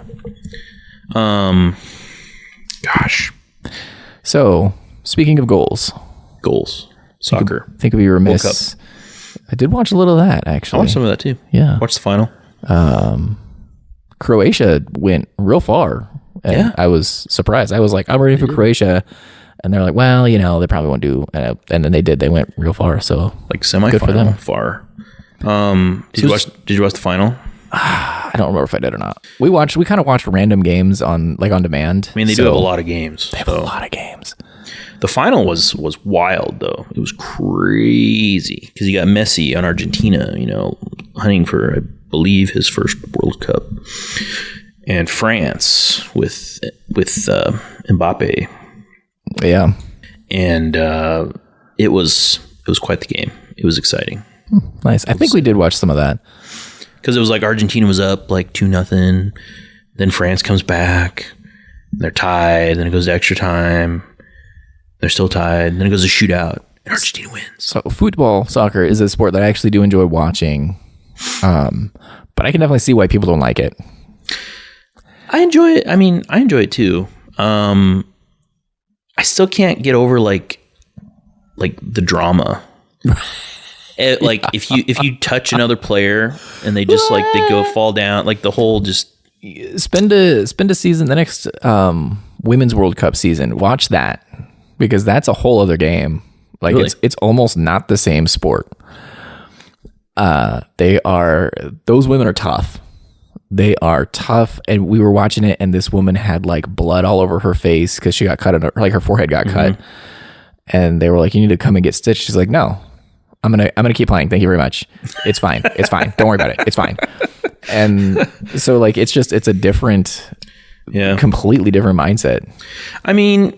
Gosh. So, speaking of goals, soccer. I think we were remiss. I did watch a little of that, actually. I watched some of that too. Yeah. Watched the final. Croatia went real far. And I was surprised. I was like, I'm ready for Croatia. And they're like, well, they probably won't do. And then they did. They went real far. So like semifinal good for them. Far. Did you watch the final? I don't remember if I did or not. We kind of watched random games on demand. I mean, they do have a lot of games. They have a lot of games. The final was wild though. It was crazy because you got Messi on Argentina, hunting for, I believe, his first World Cup, and France with Mbappe. Yeah, and it was quite the game. It was exciting. Nice. I think we did watch some of that because it was like Argentina was up like 2-0, then France comes back, they're tied, then it goes to extra time. They're still tied. Then it goes to shootout. And Argentina wins. So soccer is a sport that I actually do enjoy watching. But I can definitely see why people don't like it. I enjoy it. I mean, I enjoy it too. I still can't get over like the drama. Like if you touch another player and they just like they fall down, like the whole just spend a season, the next Women's World Cup season. Watch that. Because that's a whole other game. Like really? It's almost not the same sport. Those women are tough. They are tough. And we were watching it and this woman had like blood all over her face because she got cut, her forehead got cut. And they were like, you need to come and get stitched. She's like, no, I'm gonna keep playing. Thank you very much. It's fine. It's fine. Don't worry about it. It's fine. And so like, it's a different, completely different mindset. I mean,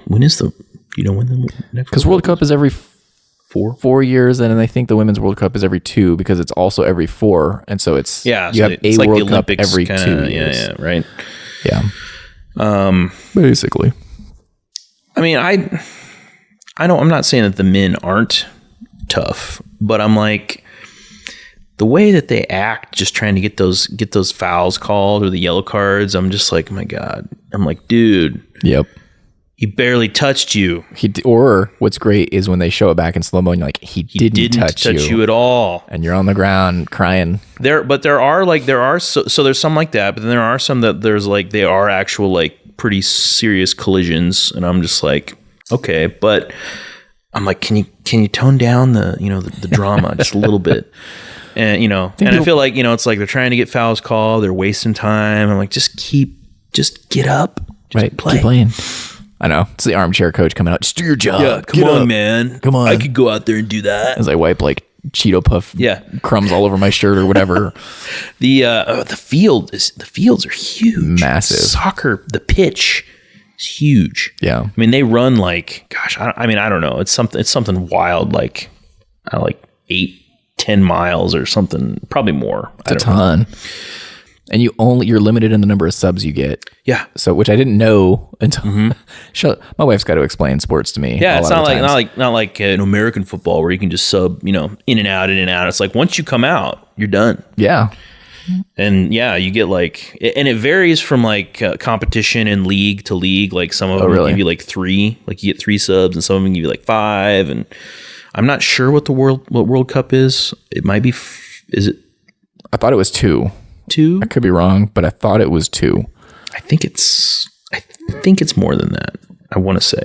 when is the You know when the next Because World Cup is every 4 years, and then I think the Women's World Cup is every 2 because it's also every 4, and so it's you have a like World Cup every 2 years. Yeah, right. Yeah. Basically. I mean, I'm not saying that the men aren't tough, but I'm like, the way that they act, just trying to get those fouls called or the yellow cards, I'm just like, oh my God. I'm like, dude. Yep. He barely touched you. Or what's great is when they show it back in slow mo and you're like, he didn't touch you at all. And you're on the ground crying. There are so there's some like that, but then there are some that there's like, they are actual like pretty serious collisions. And I'm just like, okay, but I'm like, can you tone down the drama just a little bit? And, I feel like, it's like they're trying to get fouls called. They're wasting time. I'm like, just get up. Just play. Keep playing. I know. It's the armchair coach coming out. Just do your job. Yeah, come on, man. Come on. I could go out there and do that. As I wipe like Cheeto Puff crumbs all over my shirt or whatever. The fields are huge. Massive. Soccer, the pitch is huge. Yeah. I mean, they run like, gosh, I don't know. It's something wild, like 8-10 miles or something, probably more. It's a ton. And you're limited in the number of subs you get. Yeah. So, which I didn't know until my wife's got to explain sports to me. Yeah, it's not like an American football where you can just sub, in and out. It's like once you come out, you're done. Yeah. And you get like, and it varies from like competition and league to league. Like some of them give you like 3, like you get 3 subs, and some of them give you like 5. And I'm not sure what World Cup is. It might be. Is it? I thought it was 2. 2? I could be wrong, but I thought it was 2. I think it's more than that. I want to say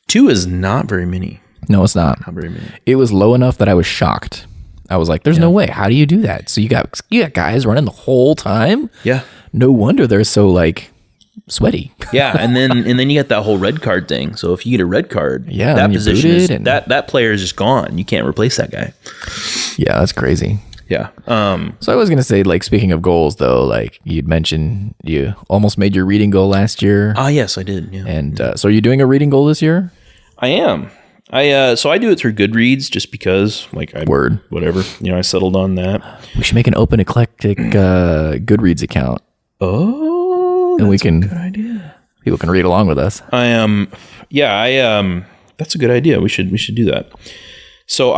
2 is not very many. No, it's not. Not very many. It was low enough that I was shocked. I was like, "There's no way. How do you do that?" So you got guys running the whole time. Yeah. No wonder they're so like sweaty. Yeah, and then you got that whole red card thing. So if you get a red card, that position is that player is just gone. You can't replace that guy. Yeah, that's crazy. Yeah. So I was going to say, like, speaking of goals, though, like you'd mentioned you almost made your reading goal last year. Ah, yes, I did. Yeah. And so are you doing a reading goal this year? I am. So I do it through Goodreads just because, whatever, I settled on that. We should make an open eclectic Goodreads account. Oh, and we can, a good idea. People can read along with us. That's a good idea. We should do that. So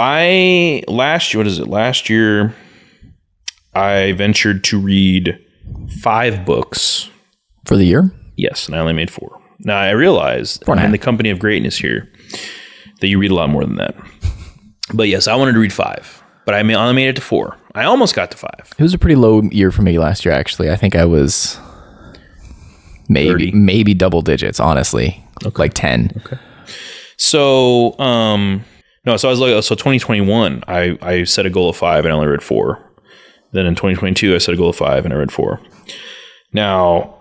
last year, I ventured to read 5 books. For the year? Yes, and I only made 4. Now, I realized in the company of greatness here that you read a lot more than that. But yes, I wanted to read 5, but I only made it to 4. I almost got to 5. It was a pretty low year for me last year, actually. I think I was maybe double digits, honestly. Okay. Like 10. Okay. So, so I was like, 2021, I set a goal of 5 and I only read 4. Then in 2022, I set a goal of 5 and I read 4. Now,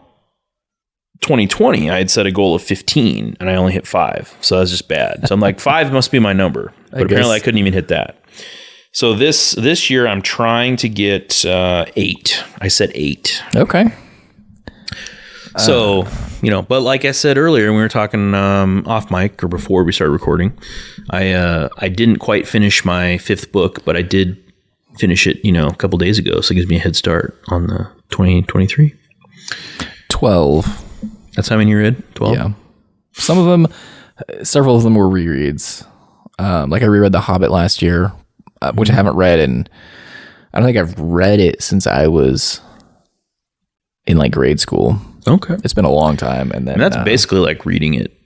2020, I had set a goal of 15 and I only hit 5. So that was just bad. So I'm like, 5 must be my number. But apparently I couldn't even hit that. So this year I'm trying to get 8. I said 8. Okay. So, but like I said earlier, when we were talking off mic or before we started recording, I didn't quite finish my 5th book, but I did finish it, a couple days ago. So it gives me a head start on the 2023. 12. That's how many you read? 12? Yeah. Several of them were rereads. Like I reread The Hobbit last year, which I haven't read, and I don't think I've read it since I was in like grade school. Okay. It's been a long time. And then that's basically like reading it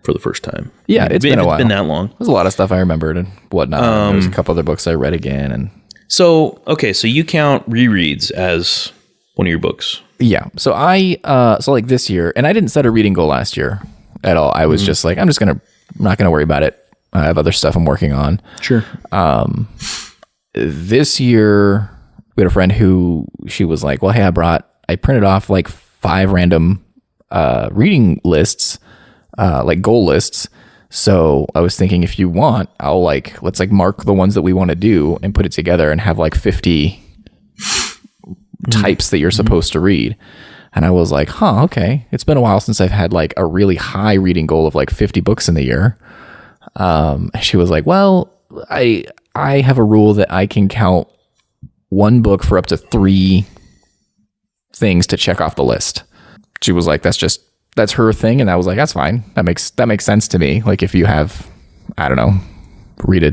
for the first time. Yeah, it's been a while. It's been that long. There's a lot of stuff I remembered and whatnot. There's a couple other books I read again. And so you count rereads as one of your books. Yeah. So so like this year, and I didn't set a reading goal last year at all. I was just like, I'm not going to worry about it. I have other stuff I'm working on. Sure. This year we had a friend who she was like, well, hey, I printed off like 5 random reading lists, like goal lists. So I was thinking, if you want, I'll let's mark the ones that we want to do and put it together and have like 50 types that you're supposed to read. And I was like, huh, okay. It's been a while since I've had like a really high reading goal of like 50 books in the year. She was like, well, I have a rule that I can count one book for up to 3 things to check off the list. She was like, that's her thing. And I was like, that's fine. That makes sense to me. Like if you have, I don't know, read a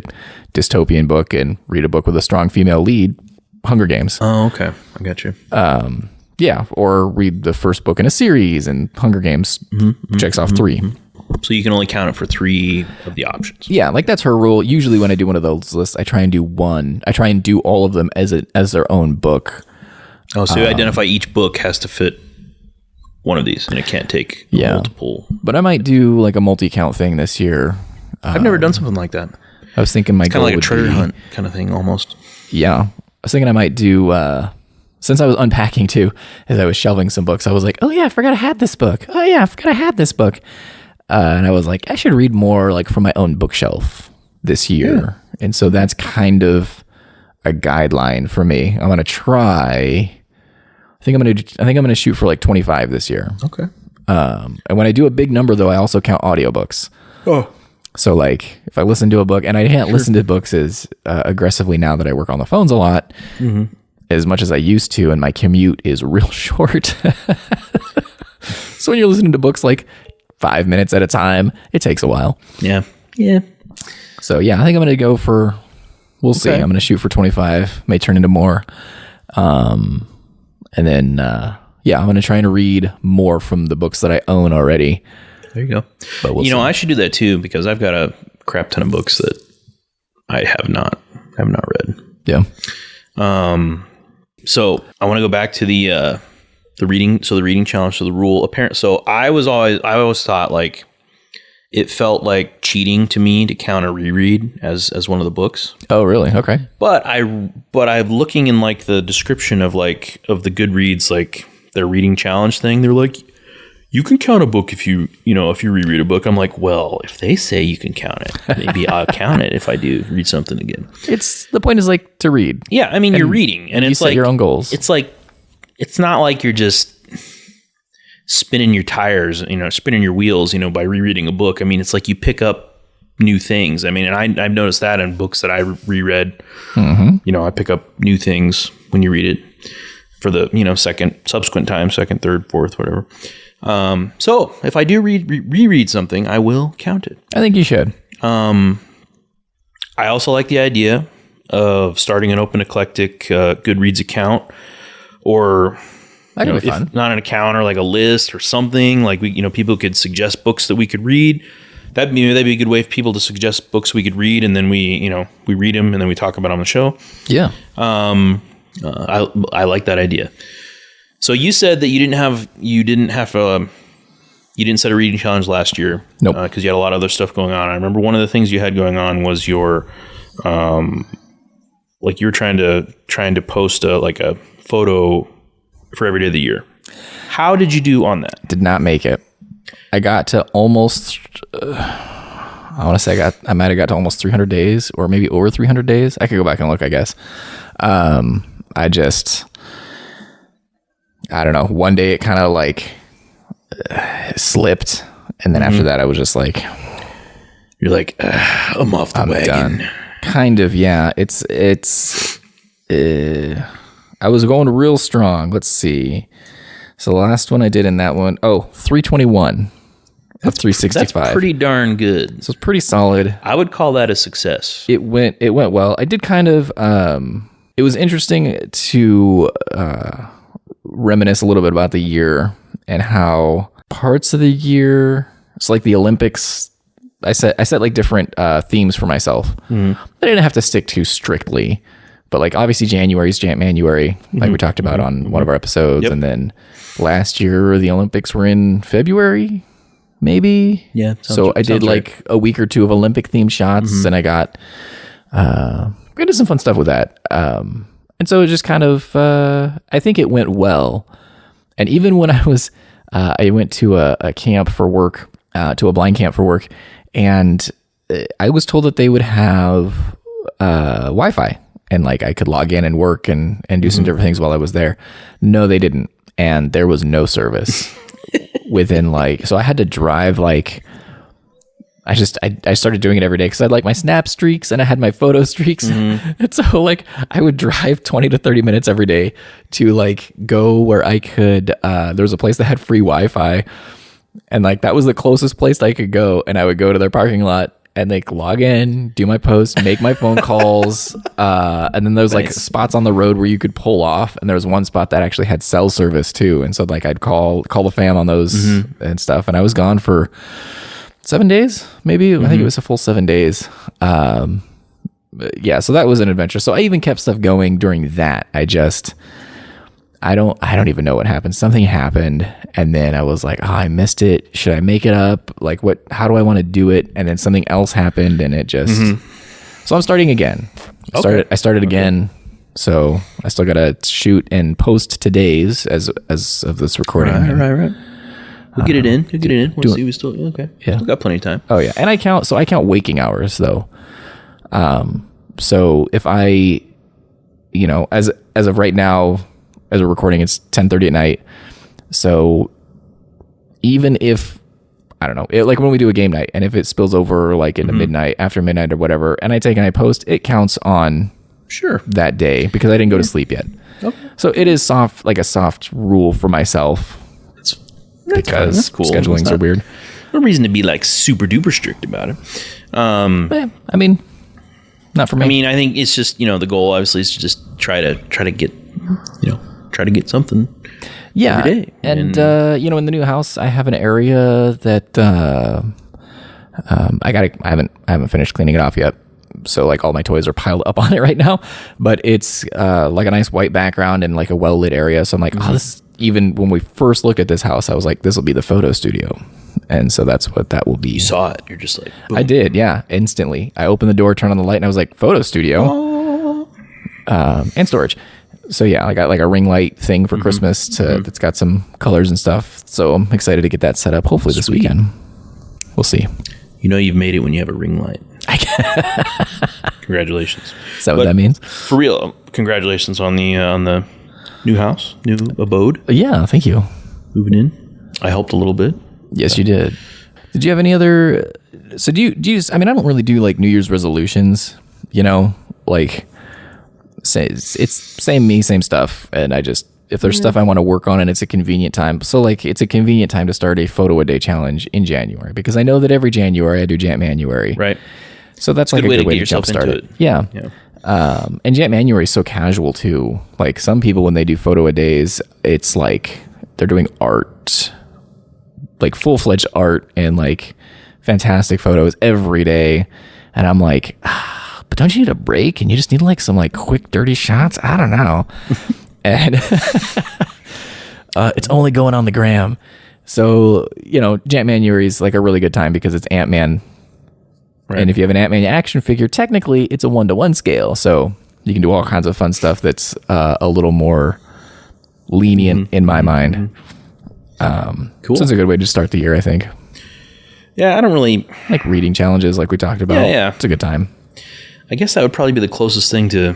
dystopian book and read a book with a strong female lead, Hunger Games. Oh, okay. I got you. Yeah. Or read the first book in a series, and Hunger Games checks off 3. So you can only count it for 3 of the options. Yeah. Like that's her rule. Usually when I do one of those lists, I try and do one. I try and do all of them as their own book. Oh, so you identify each book has to fit one of these, and it can't take multiple. But I might do like a multi-count thing this year. I've never done something like that. I was thinking my goal Kind of like a would treasure be- hunt kind of thing, almost. Yeah. I was thinking I might do, since I was unpacking too, as I was shelving some books, I was like, oh yeah, I forgot I had this book. Oh yeah, I forgot I had this book. And I was like, I should read more like from my own bookshelf this year. Yeah. And so that's kind of a guideline for me. I'm going to try, I think I'm going to shoot for like 25 this year. Okay. And when I do a big number though, I also count audiobooks. Oh. So like if I listen to a book, and I can't listen to books as aggressively now that I work on the phones a lot, as much as I used to, and my commute is real short. So when you're listening to books like 5 minutes at a time, it takes a while. Yeah. Yeah. So yeah, I think I'm going to go for, we'll see. I'm going to shoot for 25, may turn into more. And then, I'm going to try and read more from the books that I own already. There you go. But we'll see. I should do that too, because I've got a crap ton of books that I have not read. Yeah. So I want to go back to the reading. So the reading challenge. So the rule apparent. So I always thought like it felt like cheating to me to count a reread as one of the books. Oh, really? Okay. But I'm looking in like the description of the Goodreads, like their reading challenge thing. They're like, you can count a book if you reread a book. I'm like, well, if they say you can count it, maybe I'll count it if I do read something again. The point is like to read. Yeah, I mean, you're reading, and it's set like your own goals. It's like, it's not like you're just spinning your tires, spinning your wheels, by rereading a book. I mean, it's like you pick up new things. I mean, and I've noticed that in books that I reread. I pick up new things when you read it for the subsequent time, second, third, fourth, whatever. So if I do reread something, I will count it. I think you should. I also like the idea of starting an open eclectic Goodreads account, or that could be fun. If not an account, or like a list or something. Like people could suggest books that we could read. That'd be a good way for people to suggest books we could read, and then we read them and then we talk about them on the show. Yeah. I like that idea. So you said that you didn't set a reading challenge last year. Nope. Because you had a lot of other stuff going on. I remember one of the things you had going on was your, like you were trying to post a photo for every day of the year. How did you do on that? Did not make it. I got to almost, I want to say I might have got to almost 300 days, or maybe over 300 days. I could go back and look, I guess. I don't know. One day it kind of like slipped. And then after that, I was just like, you're like, I'm off the wagon. Done. Kind of. Yeah. I was going real strong. Let's see. So the last one I did in that one, 321 of 365. That's pretty darn good. So it's pretty solid. I would call that a success. It went well. I did kind of, it was interesting to, reminisce a little bit about the year and how parts of the year, it's like the Olympics, I set like different themes for myself. I didn't have to stick to strictly, but like obviously January is January, like we talked about on one of our episodes. Yep. And then last year the Olympics were in February, maybe. Yeah. So I did like a week or two of Olympic themed shots, and I got we did some fun stuff with that. And so it just kind of, I think it went well. And even when I was, I went to a camp for work, to a blind camp for work, and I was told that they would have Wi-Fi, and like I could log in and work and do some different things while I was there. No, they didn't. and there was no service within like, so I had to drive like, I started doing it every day because I had like my snap streaks and I had my photo streaks. And so like I would drive 20 to 30 minutes every day to like go where I could, there was a place that had free Wi-Fi, and like that was the closest place I could go. And I would go to their parking lot and like log in, do my posts, make my phone calls. And then there was like spots on the road where you could pull off. And there was one spot that actually had cell service too. And so like I'd call the fam on those and stuff. And I was gone for 7 days, maybe. I think it was a full 7 days. Yeah, so that was an adventure. So I even kept stuff going during that. I don't even know what happened. Something happened, and then I was like, oh, I missed it. Should I make it up? Like, how do I want to do it? And then something else happened, and it just. So I'm starting again. I started again. So I still gotta shoot and post today's as of this recording. Right. We'll get it in. We'll see. We still okay. Yeah, we got plenty of time. Oh yeah, and I count waking hours though. So if I, as of right now, as we're recording, it's 10:30 at night. So even if, I don't know, like when we do a game night, and if it spills over like into midnight, after midnight or whatever, and I take and I post, it counts on that day because I didn't go to sleep yet. Okay. So it is like a soft rule for myself. Because cool. Schedulings are weird. No reason to be like super duper strict about it. I mean, not for me. I mean, I think it's just, the goal obviously is to just try to get, try to get something. Yeah. Every day. And in the new house, I have an area that I haven't finished cleaning it off yet. So like all my toys are piled up on it right now, but it's like a nice white background and like a well lit area. So I'm like, even when we first look at this house, I was like, this will be the photo studio. And so that's what that will be. You saw it. You're just like, boom. I did. Yeah. Instantly. I opened the door, turned on the light, and I was like, photo studio. And storage. So yeah, I got like a ring light thing for Christmas that's got some colors and stuff. So I'm excited to get that set up. Hopefully this weekend. We'll see. You've made it when you have a ring light. Congratulations. Is that what that means? For real. Congratulations on the new house, new abode. Yeah, thank you. Moving in. I helped a little bit. Yes, you did. Did you have any other? So do you just? I mean, I don't really do like New Year's resolutions. Like say it's same me, same stuff. And I just, if there's stuff I want to work on and it's a convenient time. So like it's a convenient time to start a photo a day challenge in January, because I know that every January I do January. Right. So that's like a good way to jumpstart it. Yeah. And January is so casual too. Like some people, when they do photo a days, it's like they're doing art, like full-fledged art and like fantastic photos every day. And I'm like, but don't you need a break? And you just need like some like quick, dirty shots? I don't know. And it's only going on the gram. So, January is like a really good time because it's Ant-Man. Right. And if you have an Ant-Man action figure, technically it's a 1-to-1 scale. So you can do all kinds of fun stuff that's a little more lenient in my mind. Cool. So it's a good way to start the year, I think. Yeah, I don't really... like reading challenges like we talked about. Yeah. It's a good time. I guess that would probably be the closest thing to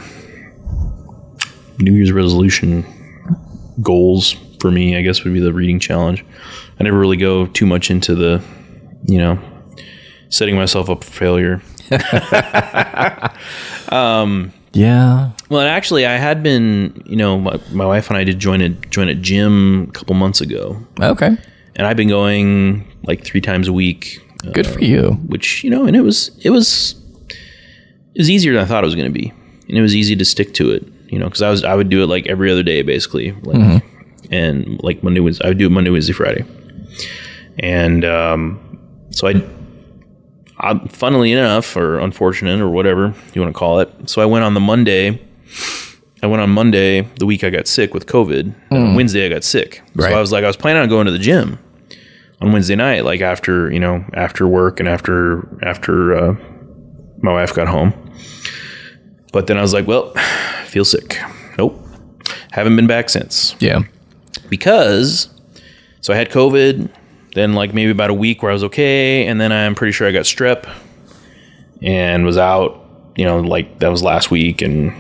New Year's resolution goals for me, I guess, would be the reading challenge. I never really go too much into the, setting myself up for failure. Yeah. Well, and actually, I had been, my wife and I did join a gym a couple months ago. Okay. And I've been going like 3 times a week. Good for you. Which, and it was easier than I thought it was going to be, and it was easy to stick to it. Because I would do it like every other day basically, like, and like I would do it Monday, Wednesday, Friday, and so I funnily enough, or unfortunate, or whatever you want to call it. So I went on Monday, the week I got sick with COVID. And on Wednesday I got sick. Right. So I was planning on going to the gym on Wednesday night, like after work and after my wife got home. But then I was like, well, I feel sick. Nope. Haven't been back since. Yeah. Because, so I had COVID, then like maybe about a week where I was okay, and then I'm pretty sure I got strep and was out, like that was last week and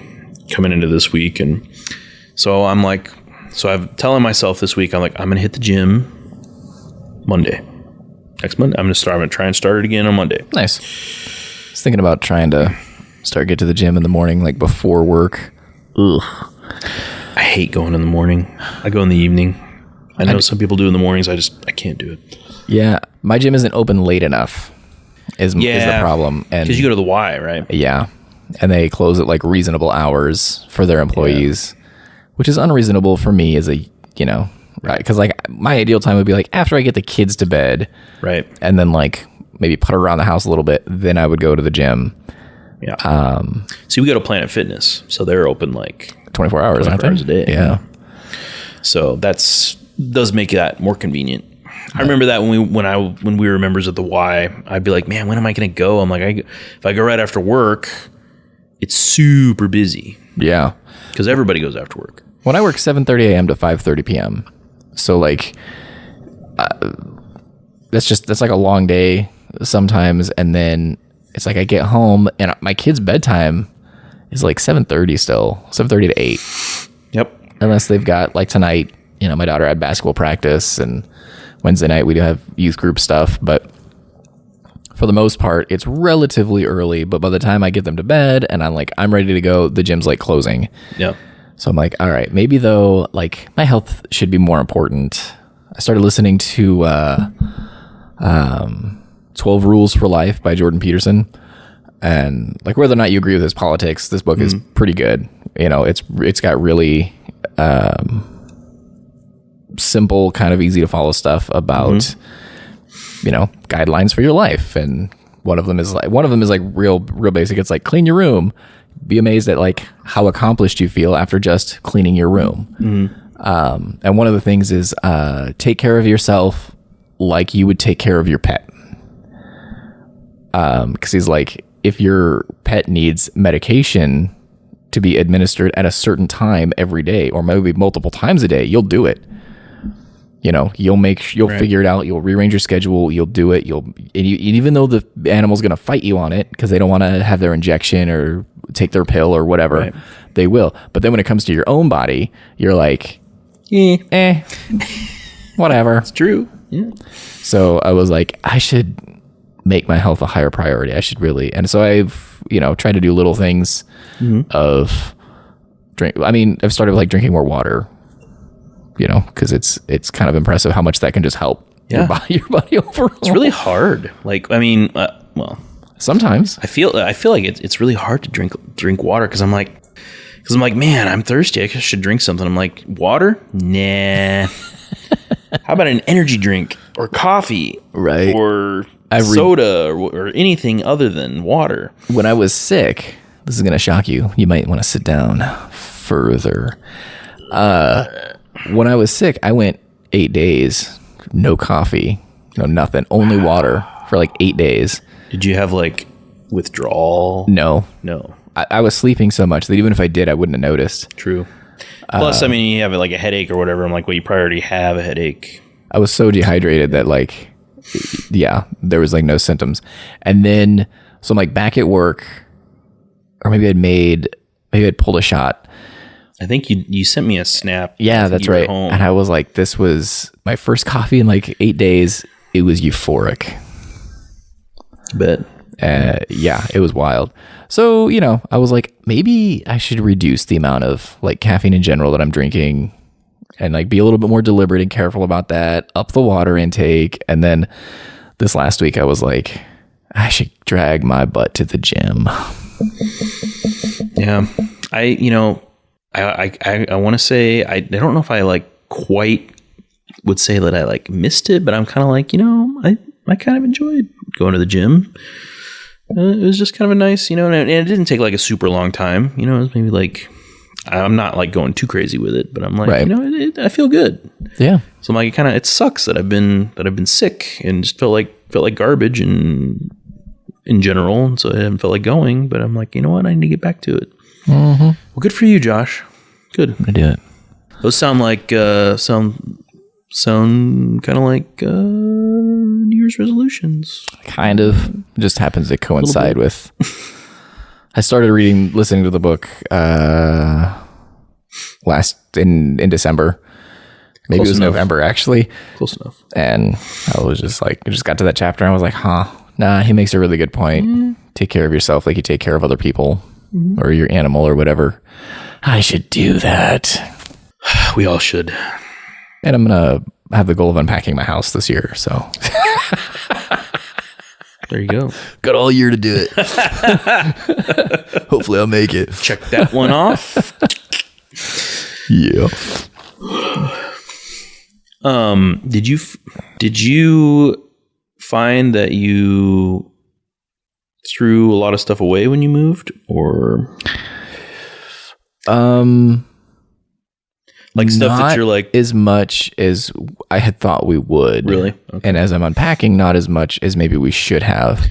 coming into this week. And so I'm like, So I'm telling myself this week, I'm like, I'm going to hit the gym Monday. Next Monday, I'm going to try and start it again on Monday. Nice. I was thinking about trying to get to the gym in the morning, like before work. Ugh. I hate going in the morning. I go in the evening. I know some people do in the mornings. I can't do it. Yeah. My gym isn't open late enough is the problem. And because you go to the Y, right? Yeah. And they close at like reasonable hours for their employees, which is unreasonable for me as a, right. Because like my ideal time would be like after I get the kids to bed. Right. And then like maybe put around the house a little bit. Then I would go to the gym. Yeah. See, we go to Planet Fitness. So they're open like 24 hours, 24 hours a day. Yeah. So does make that more convenient. I remember that when we were members of the Y, I'd be like, man, when am I going to go? I'm like, if I go right after work, it's super busy. Yeah. Because everybody goes after work. When I work 7:30 a.m. to 5:30 p.m. So like, that's like a long day sometimes. And then it's like I get home and my kid's bedtime is like 7:30 still, 7:30 to 8. Yep. Unless they've got like tonight, my daughter had basketball practice and Wednesday night we do have youth group stuff, but for the most part it's relatively early. But by the time I get them to bed and I'm ready to go, the gym's like closing. Yeah. So I'm like, all right, maybe though, like my health should be more important. I started listening to 12 Rules for Life by Jordan Peterson. And like whether or not you agree with his politics, this book is pretty good. It's got really simple, kind of easy to follow stuff about guidelines for your life. And one of them is like real basic. It's like clean your room. Be amazed at like how accomplished you feel after just cleaning your room. And one of the things is take care of yourself like you would take care of your pet. Because he's like, if your pet needs medication to be administered at a certain time every day, or maybe multiple times a day, you'll do it. You'll figure it out. You'll rearrange your schedule. You'll do it. Even though the animal's going to fight you on it because they don't want to have their injection or take their pill or whatever, right. They will. But then when it comes to your own body, you're like, whatever. It's true. Yeah. So I was like, I should make my health a higher priority. I should really. And so I've, tried to do little things of drink. I mean, I've started like drinking more water, because it's kind of impressive how much that can just help your body overall. It's really hard. Like, I mean, sometimes I feel like it's really hard to drink water because I'm like, man, I'm thirsty. I should drink something. I'm like, water? Nah. How about an energy drink or coffee? Right. Or soda or anything other than water. When I was sick, this is going to shock you. You might want to sit down further. When I was sick, I went 8 days, no coffee, no nothing, only water for like 8 days. Did you have like withdrawal? No. I was sleeping so much that even if I did, I wouldn't have noticed. True. Plus, I mean, you have like a headache or whatever. I'm like, well, you probably already have a headache. I was so dehydrated that like, there was like no symptoms. And then, so I'm like back at work, or maybe I'd pulled a shot. I think you sent me a snap. Yeah, that's right. And I was like, this was my first coffee in like 8 days. It was euphoric. Bet. Yeah, it was wild. So, I was like, maybe I should reduce the amount of like caffeine in general that I'm drinking and like be a little bit more deliberate and careful about that, up the water intake. And then this last week I was like, I should drag my butt to the gym. Yeah. I want to say, I don't know if I like quite would say that I like missed it, but I'm kind of like, I kind of enjoyed going to the gym. It was just kind of a nice, and it didn't take like a super long time. It was maybe like, I'm not like going too crazy with it, but I'm like, right. I feel good. Yeah. So I'm like, it sucks that I've been sick and just felt like garbage and in general. And so I haven't felt like going, but I'm like, you know what? I need to get back to it. Mm-hmm. Well, good for you, Josh. Good. I do it. Those sound like, sound kind of like New Year's resolutions. Kind of. It just happens to coincide with. I started listening to the book in December. Maybe Close it was enough. November actually. Close enough. And I was just like, I just got to that chapter and I was like, nah, he makes a really good point. Take care of yourself like you take care of other people or your animal or whatever. I should do that. We all should. And I'm going to have the goal of unpacking my house this year. So There you go. got all year to do it. Hopefully I'll make it. Check that one off. Yeah. Did you find that you threw a lot of stuff away when you moved, or like stuff that you're like as much as I had thought we would? Really? Okay. And as I'm unpacking, not as much as maybe we should have.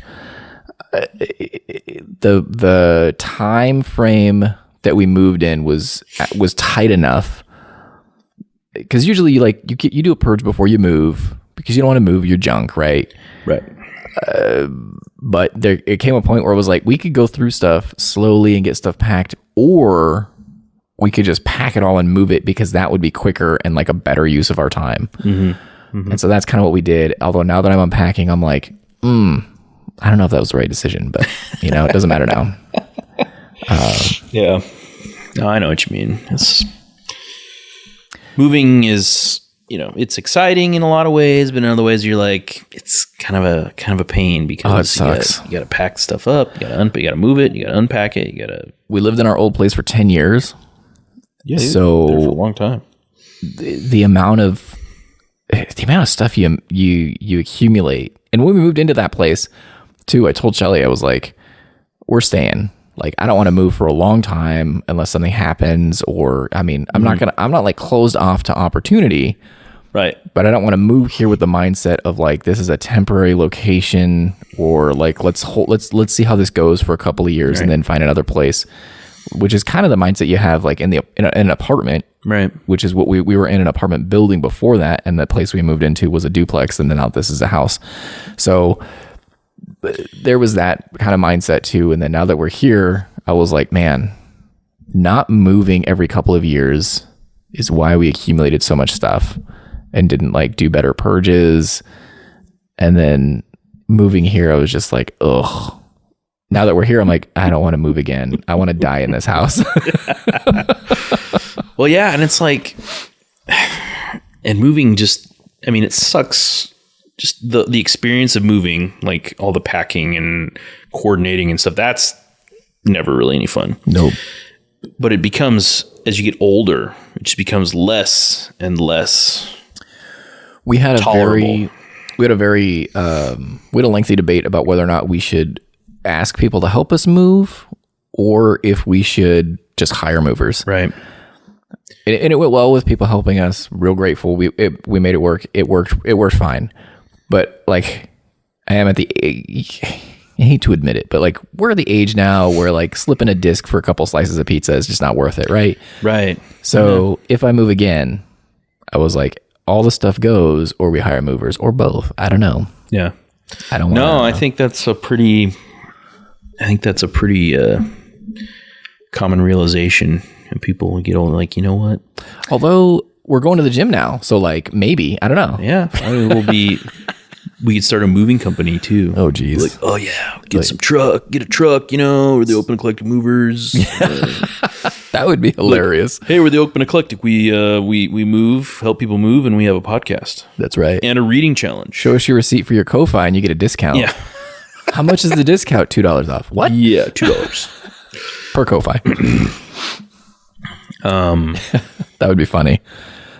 The time frame that we moved in was tight enough. Because usually you do a purge before you move because you don't want to move your junk, right? Right. But it came a point where it was like we could go through stuff slowly and get stuff packed, or we could just pack it all and move it because that would be quicker and like a better use of our time. And so that's kind of what we did. Although now that I'm unpacking, I'm like, I don't know if that was the right decision, but it doesn't matter now. Yeah. No, I know what you mean. Moving is, it's exciting in a lot of ways, but in other ways you're like, it's kind of a pain because it sucks. You got to pack stuff up, you got to move it, you got to unpack it, We lived in our old place for 10 years. Yeah, so there for a long time. The amount of stuff you accumulate. And when we moved into that place too, I told Shelly, I was like, we're staying. Like, I don't want to move for a long time unless something happens, or, I'm not like closed off to opportunity. Right. But I don't want to move here with the mindset of like, this is a temporary location, or like, let's see how this goes for a couple of years and then find another place, which is kind of the mindset you have like in an apartment. Right. Which is what we were in an apartment building before that. And the place we moved into was a duplex. And then now this is a house. So there was that kind of mindset too. And then now that we're here, I was like, man, not moving every couple of years is why we accumulated so much stuff and didn't like do better purges. And then moving here, I was just like, ugh. Now that we're here, I'm like, I don't want to move again. I want to die in this house. Well, yeah. And it's like, and moving it sucks. Just the experience of moving, like all the packing and coordinating and stuff, that's never really any fun. Nope. But it becomes, as you get older, it just becomes less and less We had tolerable. We had a lengthy debate about whether or not we should ask people to help us move or if we should just hire movers. Right. And it went well with people helping us. Real grateful. We made it work. It worked fine. But like, I am at the age, I hate to admit it, but like we're at the age now where like slipping a disc for a couple slices of pizza is just not worth it. Right. Right. So if I move again, I was like, all the stuff goes, or we hire movers, or both. I don't know. Yeah. I don't. I think that's a pretty common realization. And people get older, like, you know what? Although we're going to the gym now, so like maybe, I don't know. Yeah, we could start a moving company too. Oh geez. Like, oh yeah, get a truck, or the Open-Eclectic Movers. That would be hilarious. Hey, we're the Open-Eclectic. We move, help people move, and we have a podcast. That's right. And a reading challenge. Show us your receipt for your Ko-Fi and you get a discount. Yeah. How much is the discount? $2 off. What? Yeah, $2 Per Ko-Fi. That would be funny.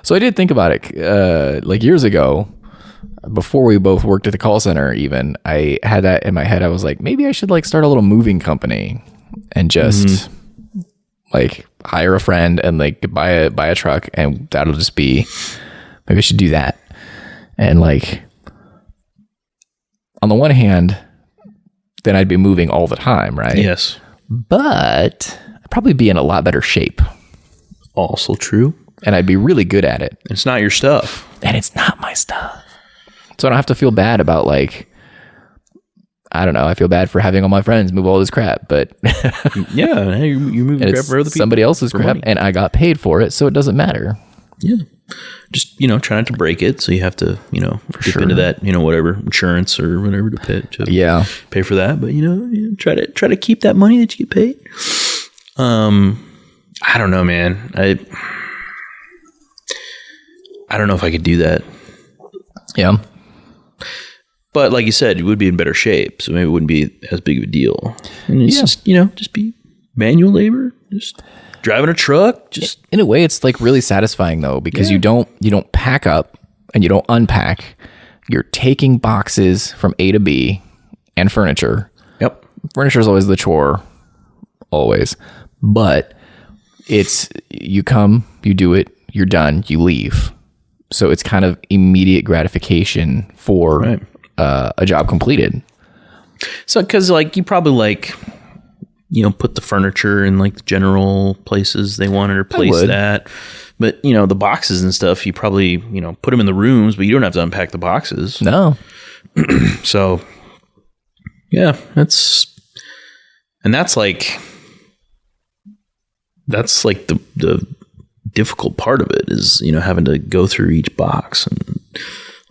So I did think about it like years ago, before we both worked at the call center. Even I had that in my head. I was like, maybe I should like start a little moving company and just like hire a friend and like buy a truck, and that'll just be, maybe I should do that. And like, on the one hand, then I'd be moving all the time, right? Yes. But I'd probably be in a lot better shape. Also true. And I'd be really good at it. It's not your stuff. And it's not my stuff. So I don't have to feel bad about like, I don't know. I feel bad for having all my friends move all this crap, but Yeah, hey, you're moving crap for other people. Somebody else's crap, money. and I got paid for it, so it doesn't matter. Yeah. Just, try not to break it. So you have to, dip into that, whatever insurance or whatever to pay for that. But, try to keep that money that you get paid. I don't know, man. I don't know if I could do that. Yeah. But like you said, you would be in better shape. So maybe it wouldn't be as big of a deal. And it's just, just be manual labor, just driving a truck. Just in a way, it's like really satisfying though, because you don't pack up and you don't unpack. You're taking boxes from A to B and furniture. Yep. Furniture is always the chore, always. But it's, you come, you do it, you're done, you leave. So it's kind of immediate gratification for a job completed. So, because you probably put the furniture in the general places they wanted or place that. But, the boxes and stuff, you probably, put them in the rooms, but you don't have to unpack the boxes. No. So, yeah, that's the difficult part of it is, having to go through each box and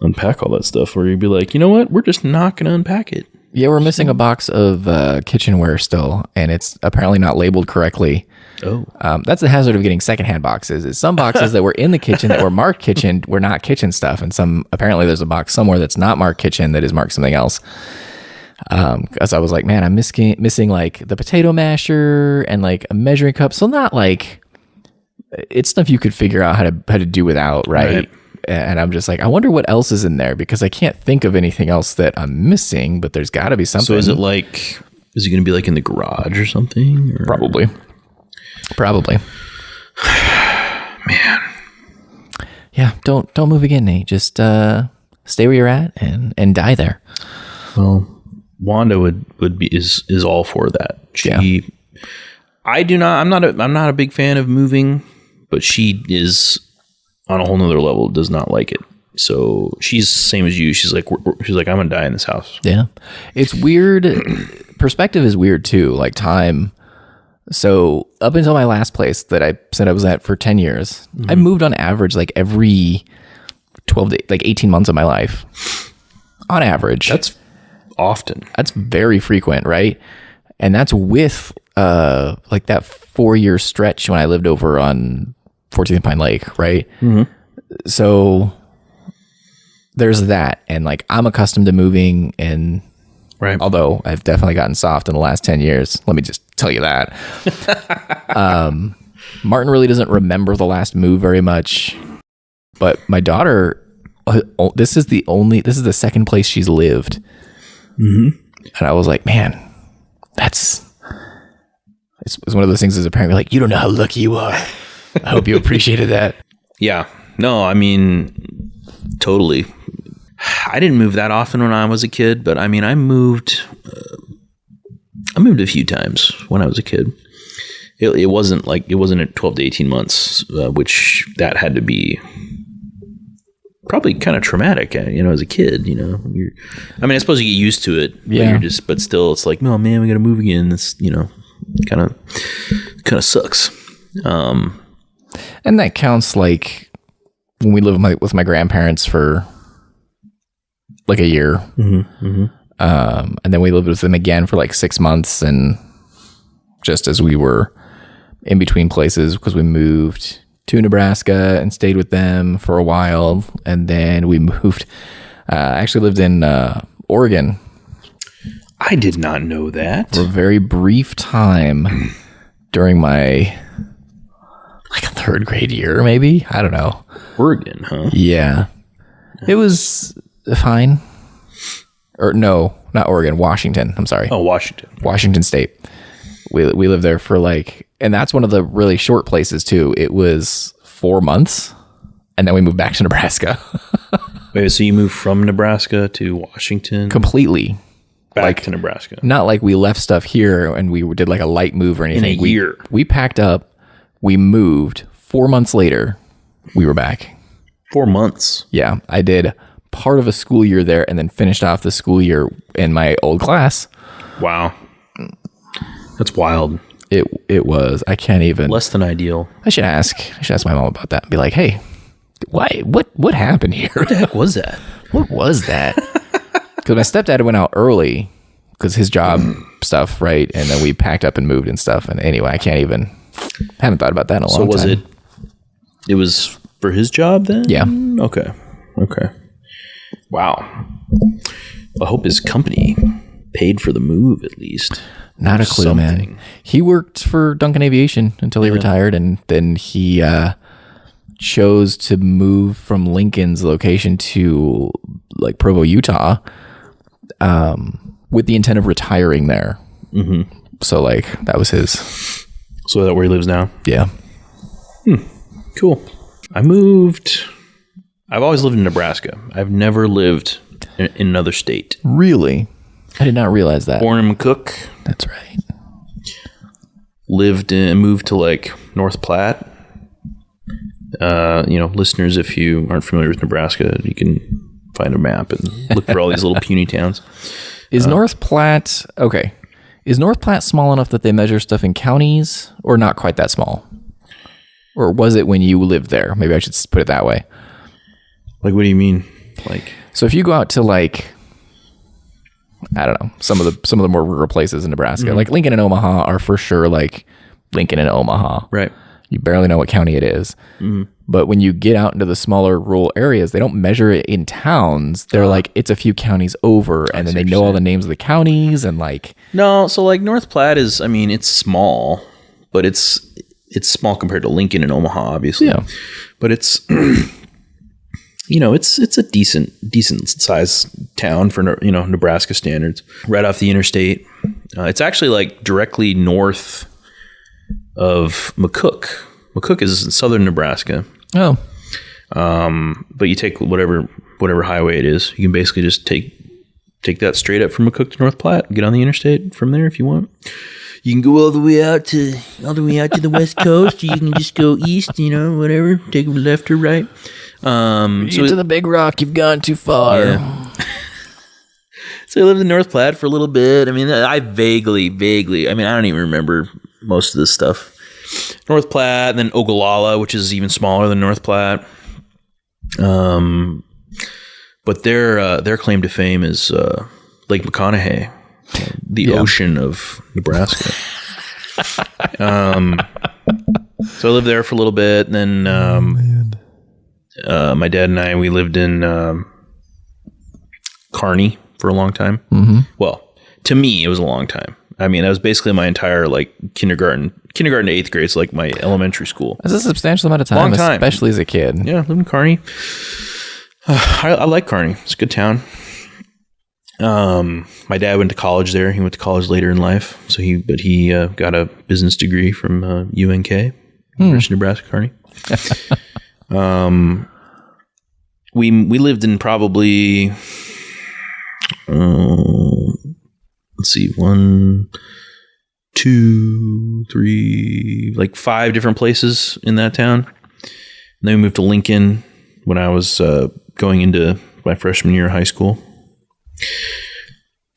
unpack all that stuff, where you'd be like, you know what? We're just not going to unpack it. Yeah, we're missing a box of kitchenware still, and it's apparently not labeled correctly. Oh. That's the hazard of getting secondhand boxes, is some boxes that were in the kitchen that were marked kitchen were not kitchen stuff, and apparently there's a box somewhere that's not marked kitchen that is marked something else. Because I was like, man, I'm missing the potato masher and a measuring cup. So not it's stuff you could figure out how to do without, right? And I'm just like, I wonder what else is in there, because I can't think of anything else that I'm missing, but there's got to be something. So is it is it going to be in the garage or something? Or? Probably. Man. Yeah, don't move again, Nate. Just stay where you're at and die there. Well, Wanda is all for that. I'm not a big fan of moving, but she is on a whole nother level, does not like it. So she's same as you. She's like, I'm gonna die in this house. Yeah, it's weird. Perspective is weird too. Time. So up until my last place that I said I was at for 10 years, I moved on average every 12 to 18 months of my life. On average, that's often. That's very frequent, right? And that's with that 4-year stretch when I lived over on 14th Pine Lake, right? Mm-hmm. So there's that, and I'm accustomed to moving, and although I've definitely gotten soft in the last 10 years, let me just tell you that. Martin really doesn't remember the last move very much, but my daughter, this is the second place she's lived. Mm-hmm. And I was like, man, it's one of those things as a parent, like, you don't know how lucky you are. I hope you appreciated that. Yeah. No, I mean, totally. I didn't move that often when I was a kid, but I moved a few times when I was a kid. It wasn't at 12 to 18 months, which that had to be probably kind of traumatic, as a kid, I suppose you get used to it, but still it's like, oh man, we got to move again. It's, kind of sucks. And that counts when we live with my grandparents for a year. Mm-hmm, mm-hmm. And then we lived with them again for 6 months, and just as we were in between places, because we moved to Nebraska and stayed with them for a while, and then we moved. Actually lived in Oregon. I did not know that. For a very brief time during my third grade year, maybe. I don't know. Oregon, huh? Yeah. It was fine. Or no, not Oregon, Washington. I'm sorry. Oh, Washington. Washington State. We lived there for and that's one of the really short places too. It was 4 months, and then we moved back to Nebraska. Wait, so you moved from Nebraska to Washington? Completely. Back to Nebraska. Not we left stuff here and we did a light move or anything. In a year. We packed up, we moved. 4 months later, we were back. 4 months? Yeah. I did part of a school year there and then finished off the school year in my old class. Wow. That's wild. It was. I can't even. Less than ideal. I should ask my mom about that. Be like, hey, why? What happened here? What the heck was that? What was that? Because my stepdad went out early because his job stuff, right? And then we packed up and moved and stuff. And anyway, I haven't thought about that in a long time. So it was for his job then? Yeah. Okay. Wow. I hope his company paid for the move at least. Not a clue, man. He worked for Duncan Aviation until he retired, and then he chose to move from Lincoln's location to like Provo, Utah, with the intent of retiring there. Mm-hmm. So like that was his. So is that where he lives now? Yeah. Cool. I've always lived in Nebraska. I've never lived in another state. Really? I did not realize that. Born in McCook. That's right. Moved to like North Platte. Listeners, if you aren't familiar with Nebraska, you can find a map and look for all these little puny towns. Is North Platte okay? Is North Platte small enough that they measure stuff in counties, or not quite that small? Or was it when you lived there? Maybe I should put it that way. Like, what do you mean? Like, so if you go out to like, I don't know, some of the more rural places in Nebraska, like Lincoln and Omaha are for sure like Lincoln and Omaha. Right. You barely know what county it is. But when you get out into the smaller rural areas, they don't measure it in towns. They're like, it's a few counties over, and then they know all the names of the counties and like. No, so like North Platte is, I mean, it's small, but it's small compared to Lincoln and Omaha, obviously. Yeah. But it's, it's a decent sized town for, Nebraska standards. Right off the interstate. It's actually like directly north of McCook. McCook is in southern Nebraska. Oh. But you take whatever highway it is, you can basically just take that straight up from McCook to North Platte, get on the interstate from there if you want. You can go all the way out to the west coast, or you can just go east, whatever, take a left or right. You get to the Big Rock, you've gone too far. Yeah. So I lived in North Platte for a little bit. I mean, I vaguely, I don't even remember most of this stuff. North Platte, and then Ogallala, which is even smaller than North Platte. But their claim to fame is Lake McConaughey, the ocean of Nebraska. So I lived there for a little bit, and then my dad and I, we lived in Kearney for a long time. Mm-hmm. Well, to me, it was a long time. I mean, that was basically my entire like kindergarten to 8th grade. So like my elementary school. That's a substantial amount of time, Long time. Especially as a kid. Yeah, lived in Kearney. I like Kearney. It's a good town. My dad went to college there. He went to college later in life. So he got a business degree from UNK, University of Nebraska, Kearney. We lived in probably, let's see, 1, 2, 3, like 5 different places in that town. And then we moved to Lincoln when I was going into my freshman year of high school.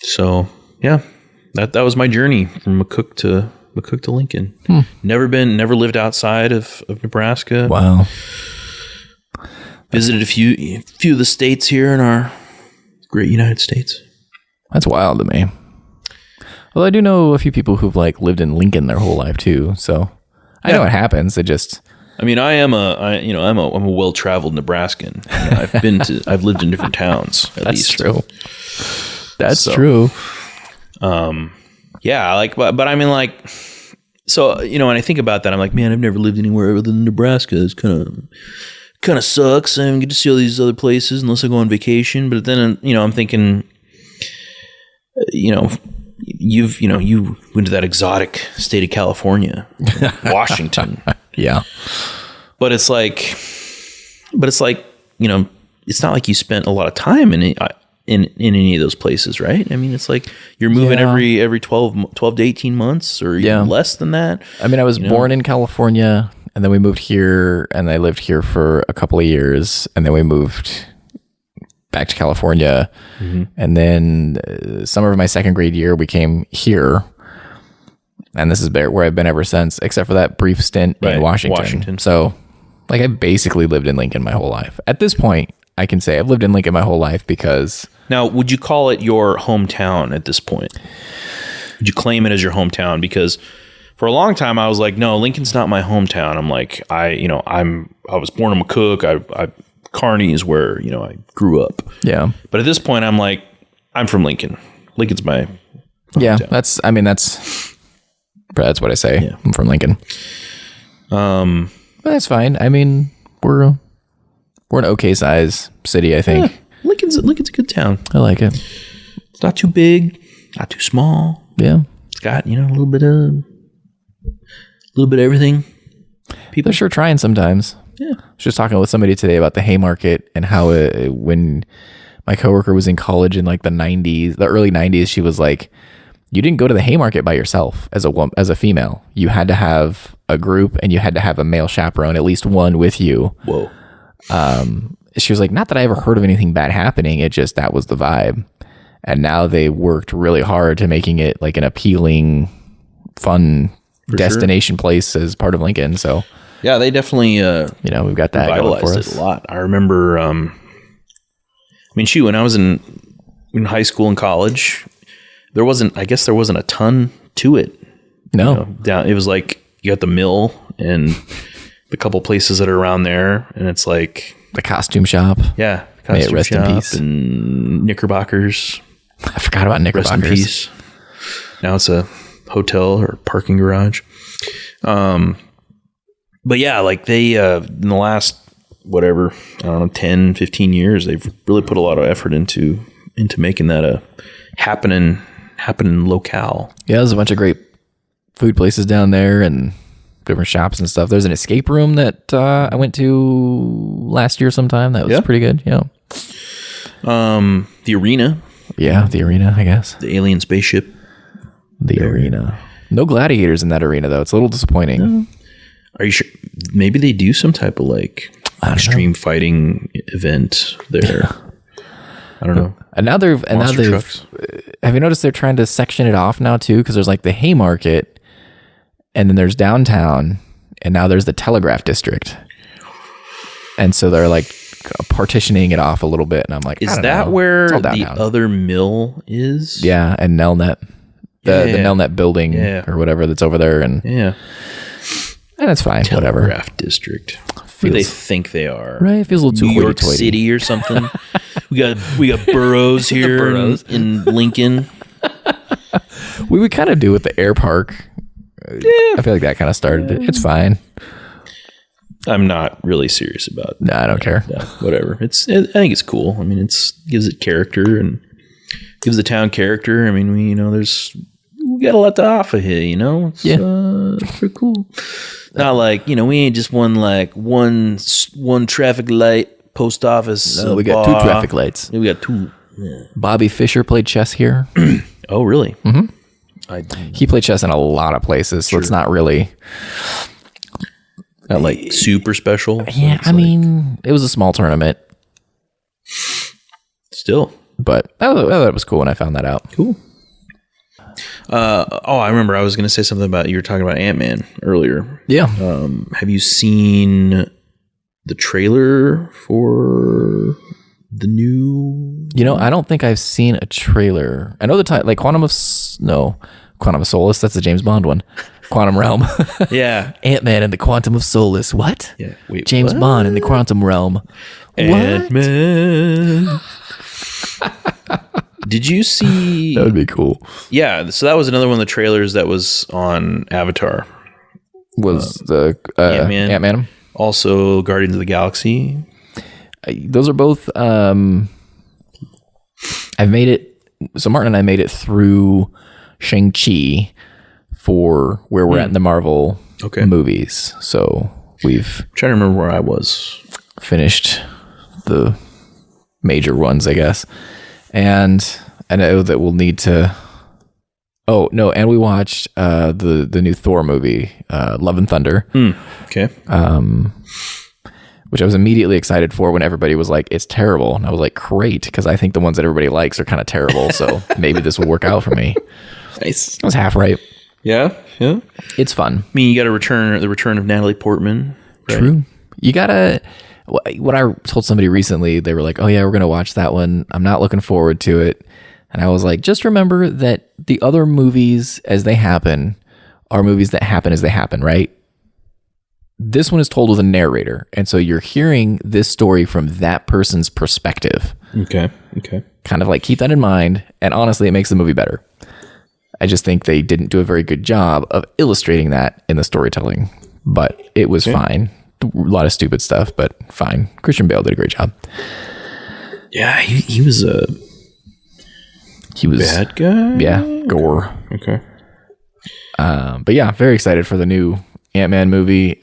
So yeah, that was my journey from McCook to Lincoln. Never lived outside of Nebraska. Wow. Visited a few of the states here in our great United States. That's wild to me. Well, I do know a few people who've like lived in Lincoln their whole life too. So I know it happens. It just. I mean, I'm a well-traveled Nebraskan. I've lived in different towns. That's true. That's true. Yeah, but I mean, like, so when I think about that, I'm like, man, I've never lived anywhere other than Nebraska. It's kind of sucks. I don't get to see all these other places unless I go on vacation. But then, I'm thinking, you went to that exotic state of California, Washington. Yeah. But it's like, it's not like you spent a lot of time in any of those places, right? I mean, it's like you're moving every 12 to 18 months or even less than that. I mean, I was born in California, and then we moved here, and I lived here for a couple of years, and then we moved back to California. And then summer of my second grade year, we came here. And this is where I've been ever since, except for that brief stint in Washington. So, like, I basically lived in Lincoln my whole life. At this point, I can say I've lived in Lincoln my whole life because... Now, would you call it your hometown at this point? Would you claim it as your hometown? Because for a long time, I was like, no, Lincoln's not my hometown. I'm like, I was born in McCook. Kearney is where, I grew up. Yeah. But at this point, I'm like, I'm from Lincoln. Lincoln's my hometown. Yeah, that's what I say. Yeah. I'm from Lincoln. But that's fine. I mean, we're an okay size city, I think. Yeah, Lincoln's a good town. I like it. It's not too big, not too small. Yeah. It's got, a little bit of everything. People are sure trying sometimes. Yeah. I was just talking with somebody today about the Haymarket and how when my coworker was in college in like the early 90s, she was like, you didn't go to the Haymarket by yourself as a female. You had to have a group and you had to have a male chaperone, at least one with you. Whoa. She was like, not that I ever heard of anything bad happening. It just, that was the vibe. And now they worked really hard to making it like an appealing, fun destination place as part of Lincoln. So yeah, they definitely, we've got that going for us. It a lot. I remember, when I was in high school and college, there wasn't a ton to it. No. It was like you got the mill and the couple places that are around there, and it's like the costume shop. Yeah, may it rest in peace. And Knickerbockers. I forgot about Knickerbockers. Rest in peace. Now it's a hotel or parking garage. But yeah, like they in the last 10, 15 years, they've really put a lot of effort into making that a happening locale. Yeah, there's a bunch of great food places down there and different shops and stuff. There's an escape room that I went to last year sometime. That was pretty good. Yeah. The arena. Yeah, the arena, I guess. The alien spaceship. The arena. No gladiators in that arena, though. It's a little disappointing. Are you sure? Maybe they do some type of like extreme fighting event there. I don't know. And now they've have you noticed they're trying to section it off now too? Because there's like the Haymarket, and then there's downtown, and now there's the Telegraph District, and so they're like partitioning it off a little bit. And I'm like, is that where the other mill is? Yeah, and Nelnet, the Nelnet building or whatever that's over there, and it's fine. Telegraph District. Who they think they are? Right, it feels a little too New York City or something. we got boroughs here in Lincoln. We would kind of do with the air park. Yeah. I feel like that kind of started it. It's fine. I'm not really serious about it. No, I don't care. Yeah, whatever. I think it's cool. I mean, gives it character and gives the town character. I mean, we got a lot to offer here, It's pretty cool. Not like, we ain't just one traffic light, post office. No, we got two traffic lights. Yeah, we got two. Yeah. Bobby Fischer played chess here. Oh, really? Mm-hmm. He played chess in a lot of places, so it's not really... Not like super special. Yeah, it was a small tournament. Still. But that was cool when I found that out. Cool. I remember I was going to say something about, you were talking about Ant-Man earlier. Yeah. Have you seen the trailer for the new... I don't think I've seen a trailer. I know the title, like Quantum of Solace. That's the James Bond one. Quantum Realm. Yeah. Ant-Man and the Quantum of Solace. What? Yeah. Wait, James Bond in the Quantum Realm. Ant-Man. Did you see... That would be cool. Yeah. So that was another one of the trailers that was on Avatar. Was the Ant-Man? Also Guardians of the Galaxy. Those are both... I've made it... So Martin and I made it through Shang-Chi for where we're at in the Marvel movies. So I'm trying to remember where I was. Finished the major ones, I guess. And I know that we'll need to... Oh, no, and we watched the new Thor movie, Love and Thunder. Okay. which I was immediately excited for when everybody was like, it's terrible. And I was like, great, because I think the ones that everybody likes are kind of terrible. So maybe this will work out for me. Nice. I was half right. Yeah. It's fun. I mean, you got to the return of Natalie Portman. Right? True. You got to... What I told somebody recently, they were like, oh yeah, we're going to watch that one. I'm not looking forward to it. And I was like, just remember that the other movies as they happen are movies that happen as they happen, right? This one is told with a narrator. And so you're hearing this story from that person's perspective. Okay. Kind of like keep that in mind. And honestly, it makes the movie better. I just think they didn't do a very good job of illustrating that in the storytelling, but it was fine. A lot of stupid stuff, but fine. Christian Bale did a great job. Yeah, he was a bad guy. Yeah, gore. Okay. But yeah, very excited for the new Ant-Man movie.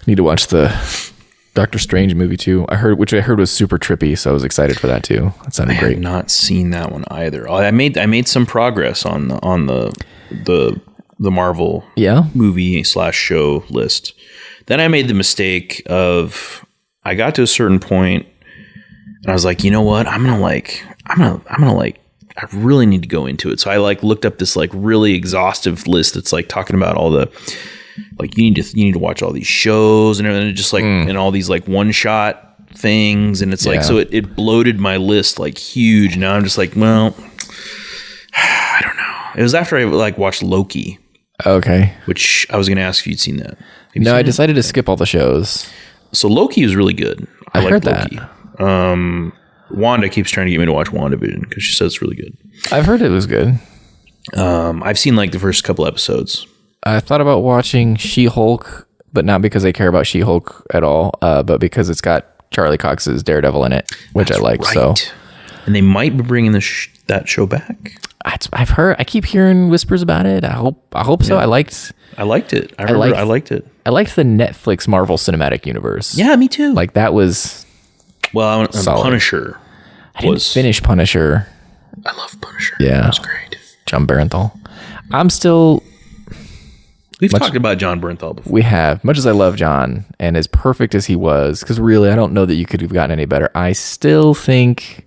Need to watch the Doctor Strange movie too. Which I heard was super trippy, so I was excited for that too. That sounded great. I have not seen that one either. I made some progress on the Marvel movie / show list. Then I made the mistake of I got to a certain point and I was like, you know what? I really need to go into it. So I looked up this really exhaustive list that's talking about all the you need to watch all these shows and everything, just and all these one shot things, and it's so it bloated my list huge. Now I'm just well, I don't know. It was after I watched Loki. Okay. Which I was going to ask if you'd seen that. No, I decided to skip all the shows. So Loki was really good. I heard Loki. That. Wanda keeps trying to get me to watch WandaVision because she says it's really good. I've heard it was good. I've seen the first couple episodes. I thought about watching She-Hulk, but not because I care about She-Hulk at all, but because it's got Charlie Cox's Daredevil in it, which That's I like. Right. So, and they might be bringing that show back. I've heard. I keep hearing whispers about it. I hope so. I liked it. I liked it. I liked the Netflix Marvel Cinematic Universe. Yeah, me too. That was. Well, Punisher. I didn't finish Punisher. I love Punisher. Yeah, that's great. John Bernthal. I'm still. We've talked about John Bernthal before. We have. Much as I love John, and as perfect as he was, because really, I don't know that you could have gotten any better. I still think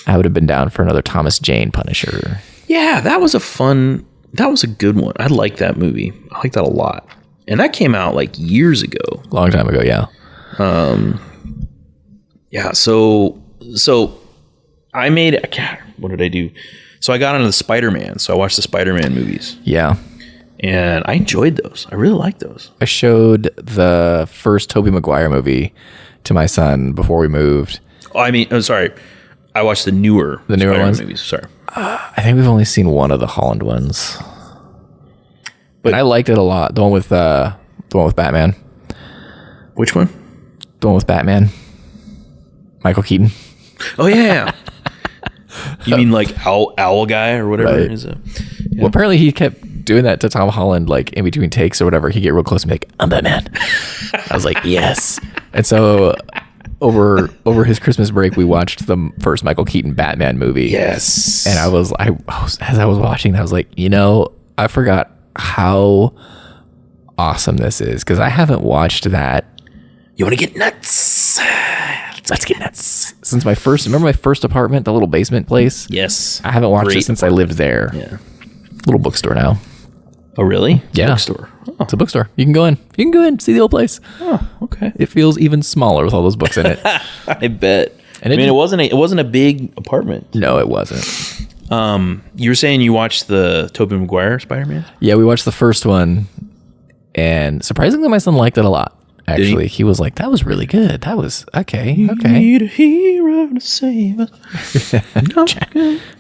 I would have been down for another Thomas Jane Punisher. Yeah, that was a good one. I like that movie. I like that a lot. And that came out years ago. Long time ago, yeah. Yeah, so I made, what did I do? So I got into the Spider-Man. So I watched the Spider-Man movies. Yeah. And I enjoyed those. I really liked those. I showed the first Tobey Maguire movie to my son before we moved. Sorry. I watched the newer Spider-Man ones? movies. Sorry. I think we've only seen one of the Holland ones. But I liked it a lot. The one with Batman. Which one? The one with Batman. Michael Keaton. Oh yeah. You mean Owl Guy or whatever it is? Yeah. Well, apparently he kept doing that to Tom Holland, in between takes or whatever. He'd get real close and be like, I'm Batman. I was like, yes. And so over his Christmas break, we watched the first Michael Keaton Batman movie. Yes. And as I was watching that, I was like, I forgot how awesome this is, because I haven't watched that. You want to get nuts? Let's get nuts. Since my first apartment, the little basement place? Yes. I haven't watched it since I lived there. Yeah. Little bookstore now. Oh, really? Yeah. Bookstore. Oh. It's a bookstore. You can go in, see the old place. Oh, okay. It feels even smaller with all those books in it. I bet. And it wasn't a big apartment. No, it wasn't. You were saying you watched the Tobey Maguire Spider-Man? Yeah, we watched the first one, and surprisingly, my son liked it a lot. Actually, he was like, "That was really good. That was okay." You need a hero to save us.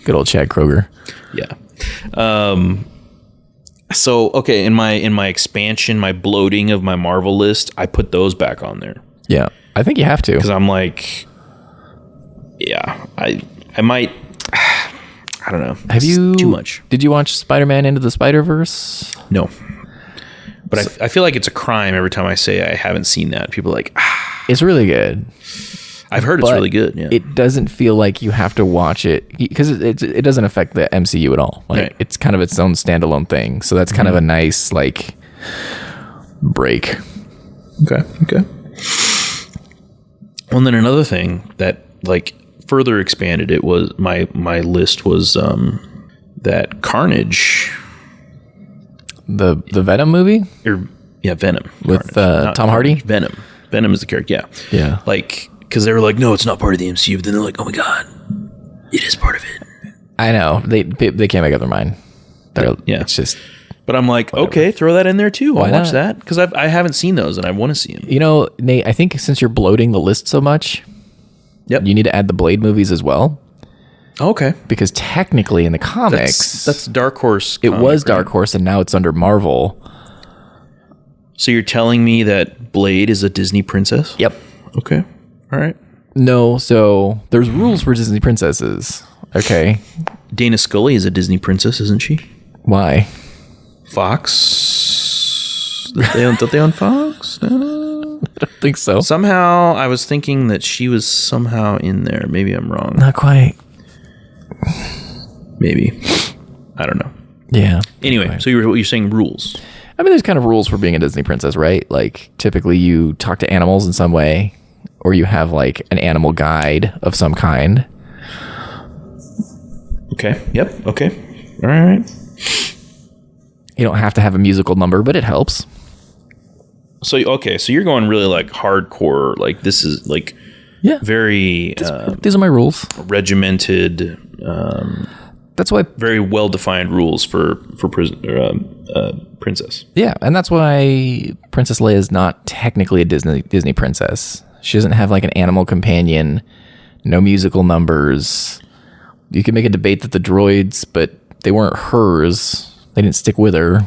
Good old Chad Kroger. Yeah. So okay, in my expansion, my bloating of my Marvel list, I put those back on there. Yeah, I think you have to, because I'm like, yeah, I might. I don't know. Have you too much? Did you watch Spider-Man Into the Spider-Verse? No. But I feel like it's a crime every time I say I haven't seen that. People are like, It's really good. I've heard it's really good. Yeah. It doesn't feel like you have to watch it, because it doesn't affect the MCU at all. Right. It's kind of its own standalone thing. So that's kind of a nice break. Okay. Well, and then another thing that like further expanded it was my list was that Carnage, the Venom movie Venom with Carnage, Tom Hardy. Venom is the character. Yeah. Like, because they were like, no, it's not part of the MCU. But then they're like, oh my god, it is part of it. I know they can't make up their mind. It's just. But I'm like, whatever. Okay, throw that in there too. I'll watch that because I haven't seen those and I want to see them. You know, Nate, I think since you're bloating the list so much, you need to add the Blade movies as well. Okay. Because technically in the comics... That's Dark Horse. It was Dark Horse and now it's under Marvel. So you're telling me that Blade is a Disney princess? Yep. Okay. All right. No, so there's rules for Disney princesses. Okay. Dana Scully is a Disney princess, isn't she? Why? Fox? Don't they own Fox? No? I don't think so. Somehow I was thinking that she was somehow in there. Maybe I'm wrong. Not quite. Maybe. I don't know. Yeah. Anyway, so you're saying rules. I mean, there's kind of rules for being a Disney princess, right? Like, typically you talk to animals in some way, or you have, like, an animal guide of some kind. Okay. Yep. Okay. All right. You don't have to have a musical number, but it helps. So, okay. So you're going really, like, hardcore. Like, this is, like, very... these are my rules. Regimented... that's why very well-defined rules for princess. Yeah, and that's why Princess Leia is not technically a Disney princess. She doesn't have like an animal companion, no musical numbers. You could make a debate that the droids, but they weren't hers. They didn't stick with her.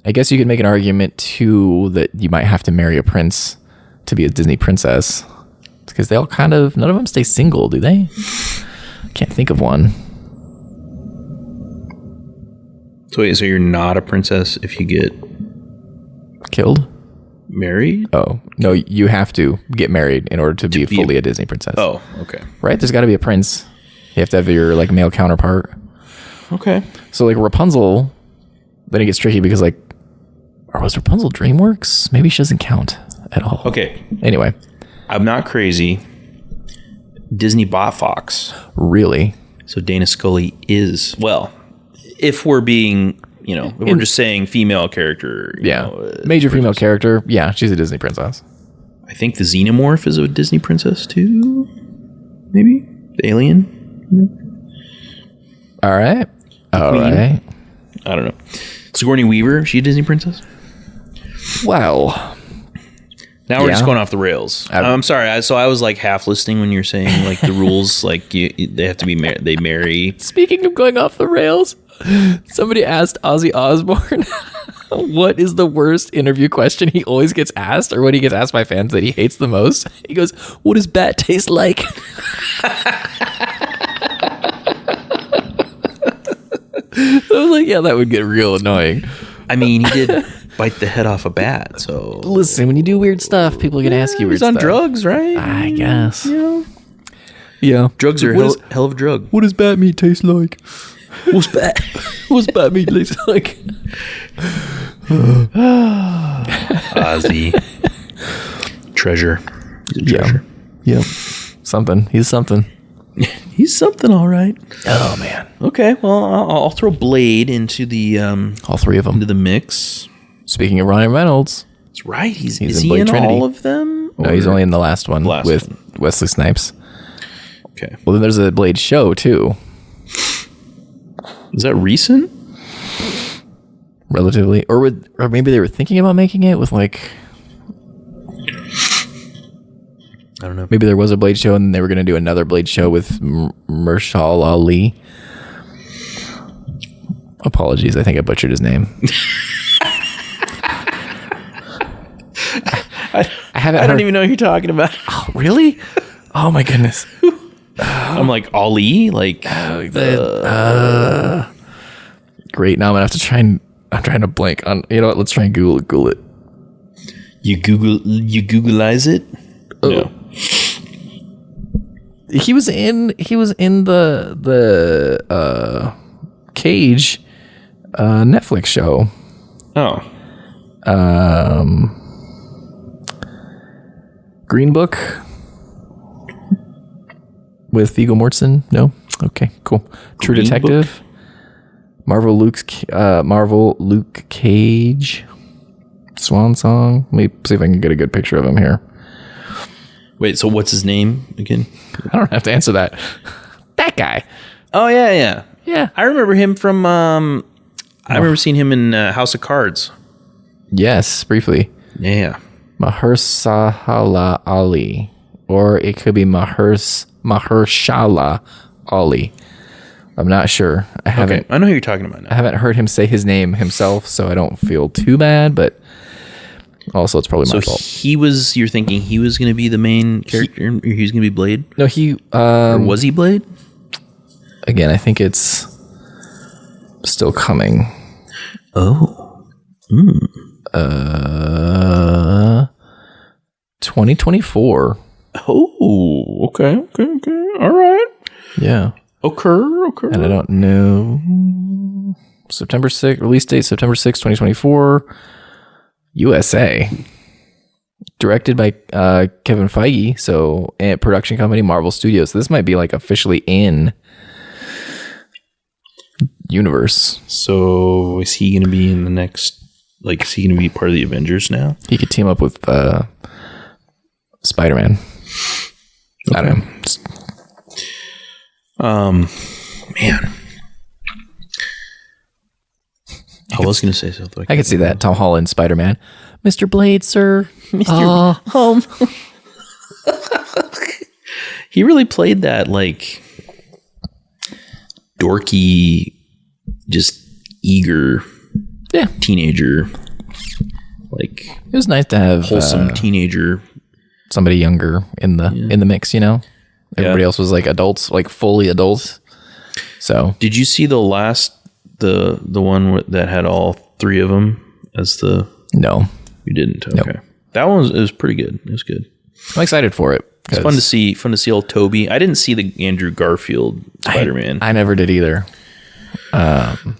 I guess you could make an argument too that you might have to marry a prince to be a Disney princess. Because they all kind of, none of them stay single, do they? Can't think of one. So wait, so you're not a princess if you get killed? Married? Oh, no, you have to get married in order to be fully a Disney princess. Oh, okay. Right? There's got to be a prince. You have to have your like male counterpart. Okay. So like Rapunzel, then it gets tricky because like, or was Rapunzel DreamWorks? Maybe she doesn't count at all. Okay. Anyway. I'm not crazy. Disney bought Fox. Really? So Dana Scully is, well, if we're being, if we're just saying female character. Major female character. Yeah, she's a Disney princess. I think the Xenomorph is a Disney princess too. Maybe? The alien? All right. All right. I don't know. Sigourney Weaver, is she a Disney princess? Well... Now we're just going off the rails. I'm sorry. So I was like half listening when you're saying like the rules, like they have to be they marry. Speaking of going off the rails, somebody asked Ozzy Osbourne, what is the worst interview question he always gets asked, or what he gets asked by fans that he hates the most? He goes, "What does bat taste like?" I was like, yeah, that would get real annoying. I mean, he did bite the head off a bat, so... Listen, when you do weird stuff, people are going to ask you weird stuff. He's on drugs, right? I guess. Yeah. Drugs are hell of a drug. What does bat meat taste like? What's bat meat taste like? Ozzy. Treasure. He's a treasure. Yeah. Something. He's something. He's something, all right. Oh, man. Okay, well, I'll throw Blade into the... all three of them. Into the mix. Speaking of Ryan Reynolds. That's right. Is he in Trinity. all of them? No, he's only in the last one with Wesley Snipes. Okay. Well, then there's a Blade show, too. Is that recent? Relatively. Or maybe they were thinking about making it with like... I don't know. Maybe there was a Blade show and they were going to do another Blade show with Marshall Ali. Apologies, I think I butchered his name. I don't even know who you're talking about. Oh, really? Oh my goodness. I'm like Ali, like great. Now I'm gonna have to try and I'm trying to blank on. You know what? Let's try and Google it. You Googleize it? Oh. No. He was in the Cage Netflix show. Oh. Green Book with Viggo Mortensen. No. Okay. Cool. True Green Detective. Marvel Luke Cage. Swan Song. Let me see if I can get a good picture of him here. Wait, so what's his name again? I don't have to answer that. That guy. Oh, yeah. Yeah. I remember him from, I remember seeing him in House of Cards. Yes, briefly. Yeah. Mahershala Ali. Or it could be Mahershala Ali. I'm not sure. I haven't. Okay. I know who you're talking about now. I haven't heard him say his name himself, so I don't feel too bad, but also it's probably my fault. You're thinking he was going to be the main character? Or he was going to be Blade? No, he... or was he Blade? Again, I think it's still coming. Oh. 2024. Oh, okay. All right. Yeah. Okay. And I don't know. September 6th, release date September 6th, 2024. USA. Directed by Kevin Feige, so and production company Marvel Studios. So this might be like officially in universe. So is he going to be in the next, like, is he going to be part of the Avengers now? He could team up with Spider-Man. Okay. I don't know. Man. I was going to say something. I could see that. Tom Holland, Spider-Man. Mr. Blade, sir. Mr. Home. He really played that, like, dorky, just eager teenager. Like, it was nice to have wholesome teenager. Somebody younger in the mix, you know? Everybody else was like adults, like fully adults. So, did you see the last the one that had all three of them as the? No, you didn't. Okay, nope. That one was pretty good. It was good. I'm excited for it. It's fun to see old Toby. I didn't see the Andrew Garfield Spider-Man. I never did either. And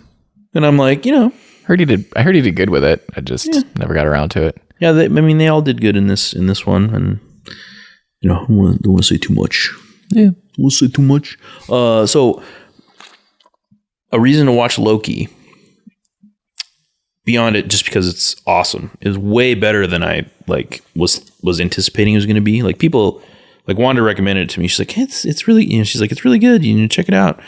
I'm like, you know, I heard he did good with it. I just never got around to it. Yeah, they all did good in this one, and you know, I don't want to say too much. Yeah, I won't say too much. So a reason to watch Loki, beyond it, just because it's awesome, is way better than I was anticipating it was going to be. Like, people, like, Wanda recommended it to me. She's like, it's really, you know, she's like, it's really good. You need to check it out.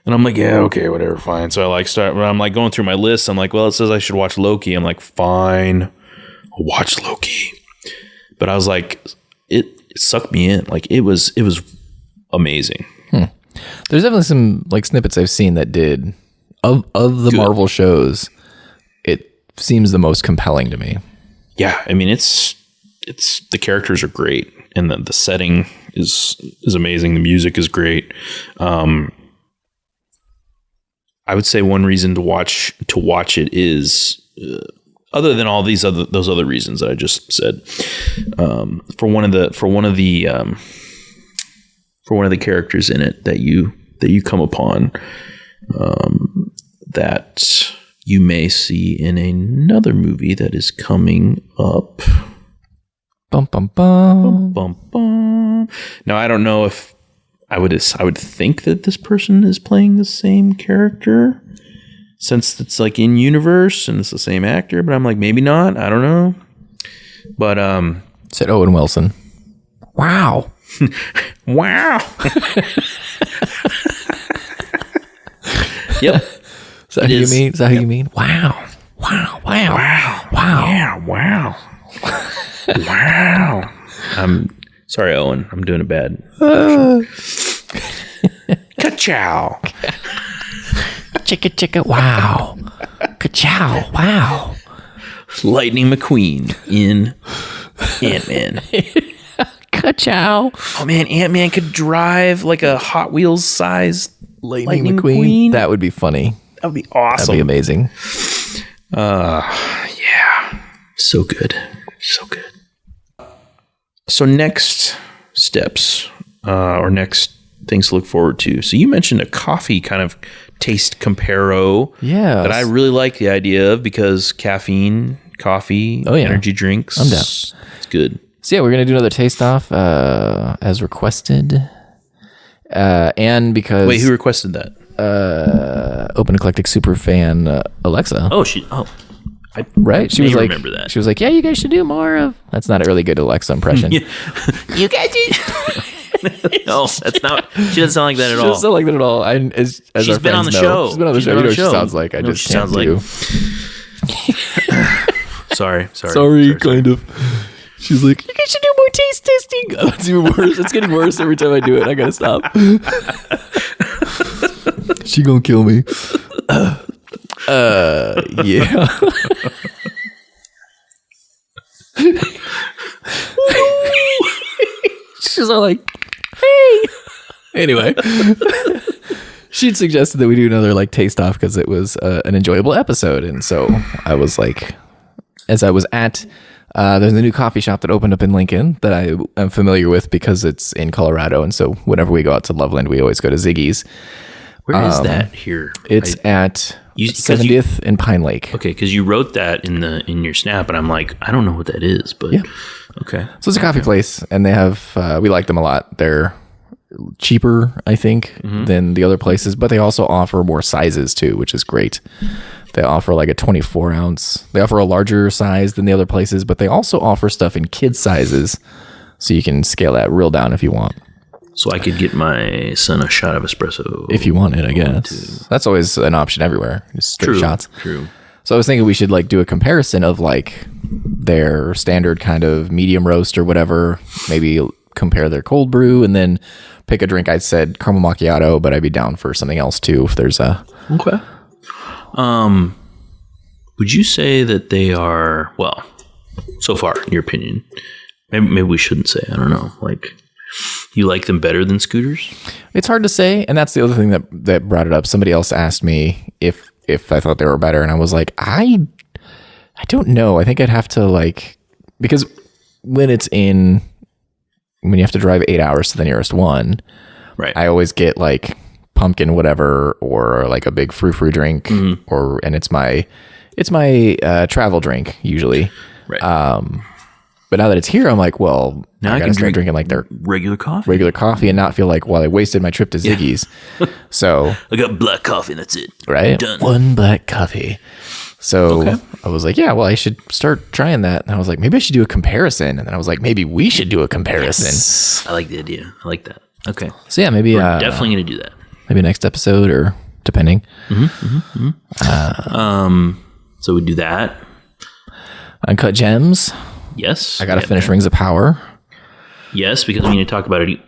And I'm like, yeah, okay, whatever, fine. So I'm like going through my list. I'm like, well, it says I should watch Loki. I'm like, fine, I'll watch Loki. But I was like, it sucked me in. Like, it was amazing. There's definitely some like snippets I've seen that did of the Marvel shows. It seems the most compelling to me. Yeah, I mean, it's the characters are great, and the setting is amazing. The music is great. I would say one reason to watch it is other than all those other reasons that I just said. For one of the characters in it that you come upon, that you may see in another movie that is coming up. Bum bum bum. Bum, bum, bum. Now, I don't know if I would think that this person is playing the same character, since it's like in universe and it's the same actor, but I'm like, maybe not. I don't know. But said Owen Wilson. Wow. Wow. Yep. Is that who you mean? Is that who you mean? Wow. Wow. Wow. Wow. Wow. Yeah, wow. Wow. I'm sorry, Owen. I'm doing a bad Ka-chow. Chicka. Wow. Ka-chow. Wow. Lightning McQueen in Ant-Man. Ka-chow. Oh man, Ant-Man could drive like a Hot Wheels sized Lightning McQueen. That would be funny. That would be awesome. That'd be amazing. Yeah. So good. So next steps, or next things to look forward to. So you mentioned a coffee kind of taste comparo. Yeah. That I really like the idea of, because caffeine coffee, Oh, yeah. energy drinks. I'm down. It's good. So yeah, we're gonna do another taste off as requested, and because Wait, who requested that? Open Eclectic super fan Alexa. Right? She was like, remember that. She was like, yeah, you guys should do more of. That's not a really good Alexa impression. You guys do. No, that's not. She doesn't sound like that at all. She doesn't sound like that at all. As She's our been on friends the know. show. She's been on the show. You know what she sounds like. I know just what she can't sounds do. Sorry. Kind of. She's like, you guys should do more taste testing. Oh, it's even worse. It's getting worse every time I do it. I gotta stop. She gonna kill me. Yeah. She's all like, hey. Anyway, she'd suggested that we do another like taste off because it was an enjoyable episode, and so I was like, as I was at. There's a new coffee shop that opened up in Lincoln that I am familiar with because it's in Colorado, and so whenever we go out to Loveland, we always go to Ziggy's. Where is that here? It's at 70th and Pine Lake. Okay, because you wrote that in your snap, and I'm like, I don't know what that is, but Yeah. okay. So it's a coffee place, and they have we like them a lot. They're cheaper, I think, than the other places, but they also offer more sizes too, which is great. They offer like a 24 ounce. They offer a larger size than the other places, but they also offer stuff in kid sizes, so you can scale that real down if you want. So I could get my son a shot of espresso. If you want it, I guess. That's always an option everywhere. Just straight shots. True. So I was thinking we should like do a comparison of like their standard kind of medium roast or whatever. Maybe compare their cold brew and then pick a drink. I said caramel macchiato, but I'd be down for something else too if there's a. Okay. Would you say that they are, well, so far, in your opinion, maybe we shouldn't say, I don't know, like, you like them better than scooters? It's hard to say, and that's the other thing that brought it up. Somebody else asked me if I thought they were better, and I was like, I don't know. I think I'd have to like, because when you have to drive 8 hours to the nearest one, right? I always get like pumpkin whatever or like a big frou-frou drink, and it's my travel drink usually. Right. But now that it's here, I'm like, well, now I gotta start drinking like their regular coffee and not feel like, well, I wasted my trip to Ziggy's. So I got black coffee and that's it. Right. Done. One black coffee. So I was like, yeah, well, I should start trying that. And I was like, maybe I should do a comparison. And then I was like, maybe we should do a comparison. Yes. I like the idea. I like that. Okay. So yeah, maybe We're definitely going to do that. Maybe next episode or depending. So we do that. Uncut Gems. Yes. I got to finish Rings of Power. Yes, because we need to talk about it.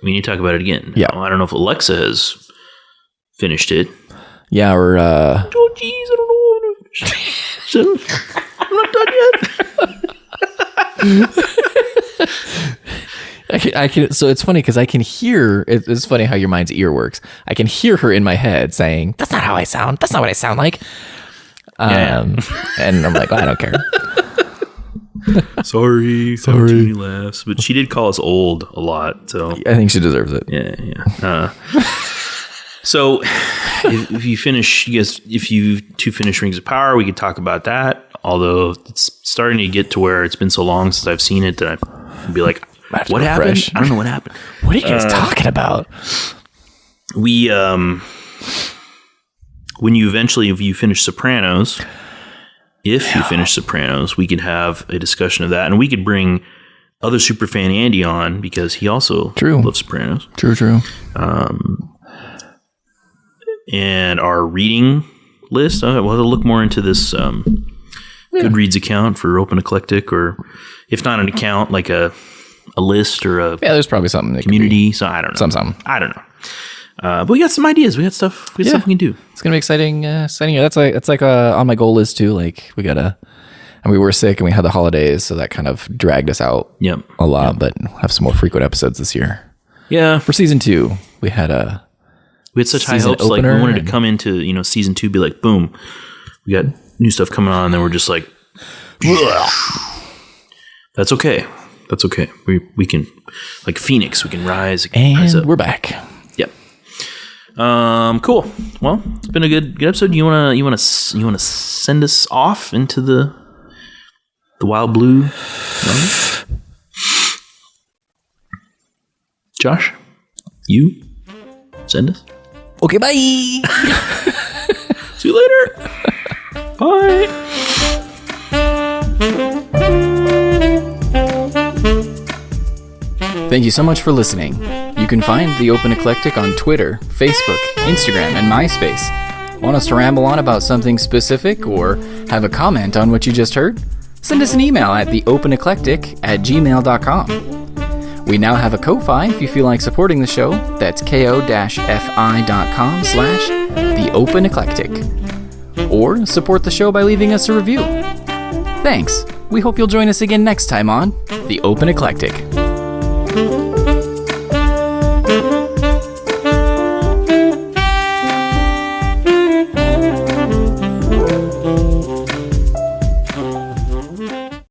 We need to talk about it again. Yeah. Now, I don't know if Alexa has finished it. Yeah, or Oh, geez, I don't know. I'm not done yet. I can. So it's funny because I can hear. It's funny how your mind's ear works. I can hear her in my head saying, "That's not how I sound. That's not what I sound like." And I'm like, I don't care. Sorry. Jenny laughs, but she did call us old a lot. So I think she deserves it. Yeah. So if you finish, if you two finish Rings of Power, we could talk about that. Although it's starting to get to where it's been so long since I've seen it that I'd be like, what happened? Fresh. I don't know what happened. What are you guys talking about? We when you finish Sopranos, you finish Sopranos, we could have a discussion of that, and we could bring other superfan Andy on because he also loves Sopranos. True. And our reading list, we'll have to look more into this Goodreads account for Open Eclectic, or if not an account, like a list or a there's probably something community. So I don't know. Something. I don't know. But we got some ideas. We got stuff. We can do. It's gonna be exciting. Exciting. That's like on my goal list too. Like we were sick and we had the holidays, so that kind of dragged us out. A lot. But we'll have some more frequent episodes this year. Yeah. For season 2, we had such high hopes. Like we wanted to come into season 2, be like, boom, we got new stuff coming on, and then we're just like, that's okay. That's okay. We can, like Phoenix, we can rise up. We're back. Yep. Cool. Well, it's been a good episode. You wanna send us off into the The Wild Blue Runner? Josh, you send us. Okay, bye. See you later. Bye. Thank you so much for listening. You can find The Open Eclectic on Twitter, Facebook, Instagram, and MySpace. Want us to ramble on about something specific or have a comment on what you just heard? Send us an email at theopeneclectic@gmail.com. We now have a Ko-Fi if you feel like supporting the show. That's ko-fi.com/theopeneclectic. Or support the show by leaving us a review. Thanks. We hope you'll join us again next time on The Open Eclectic.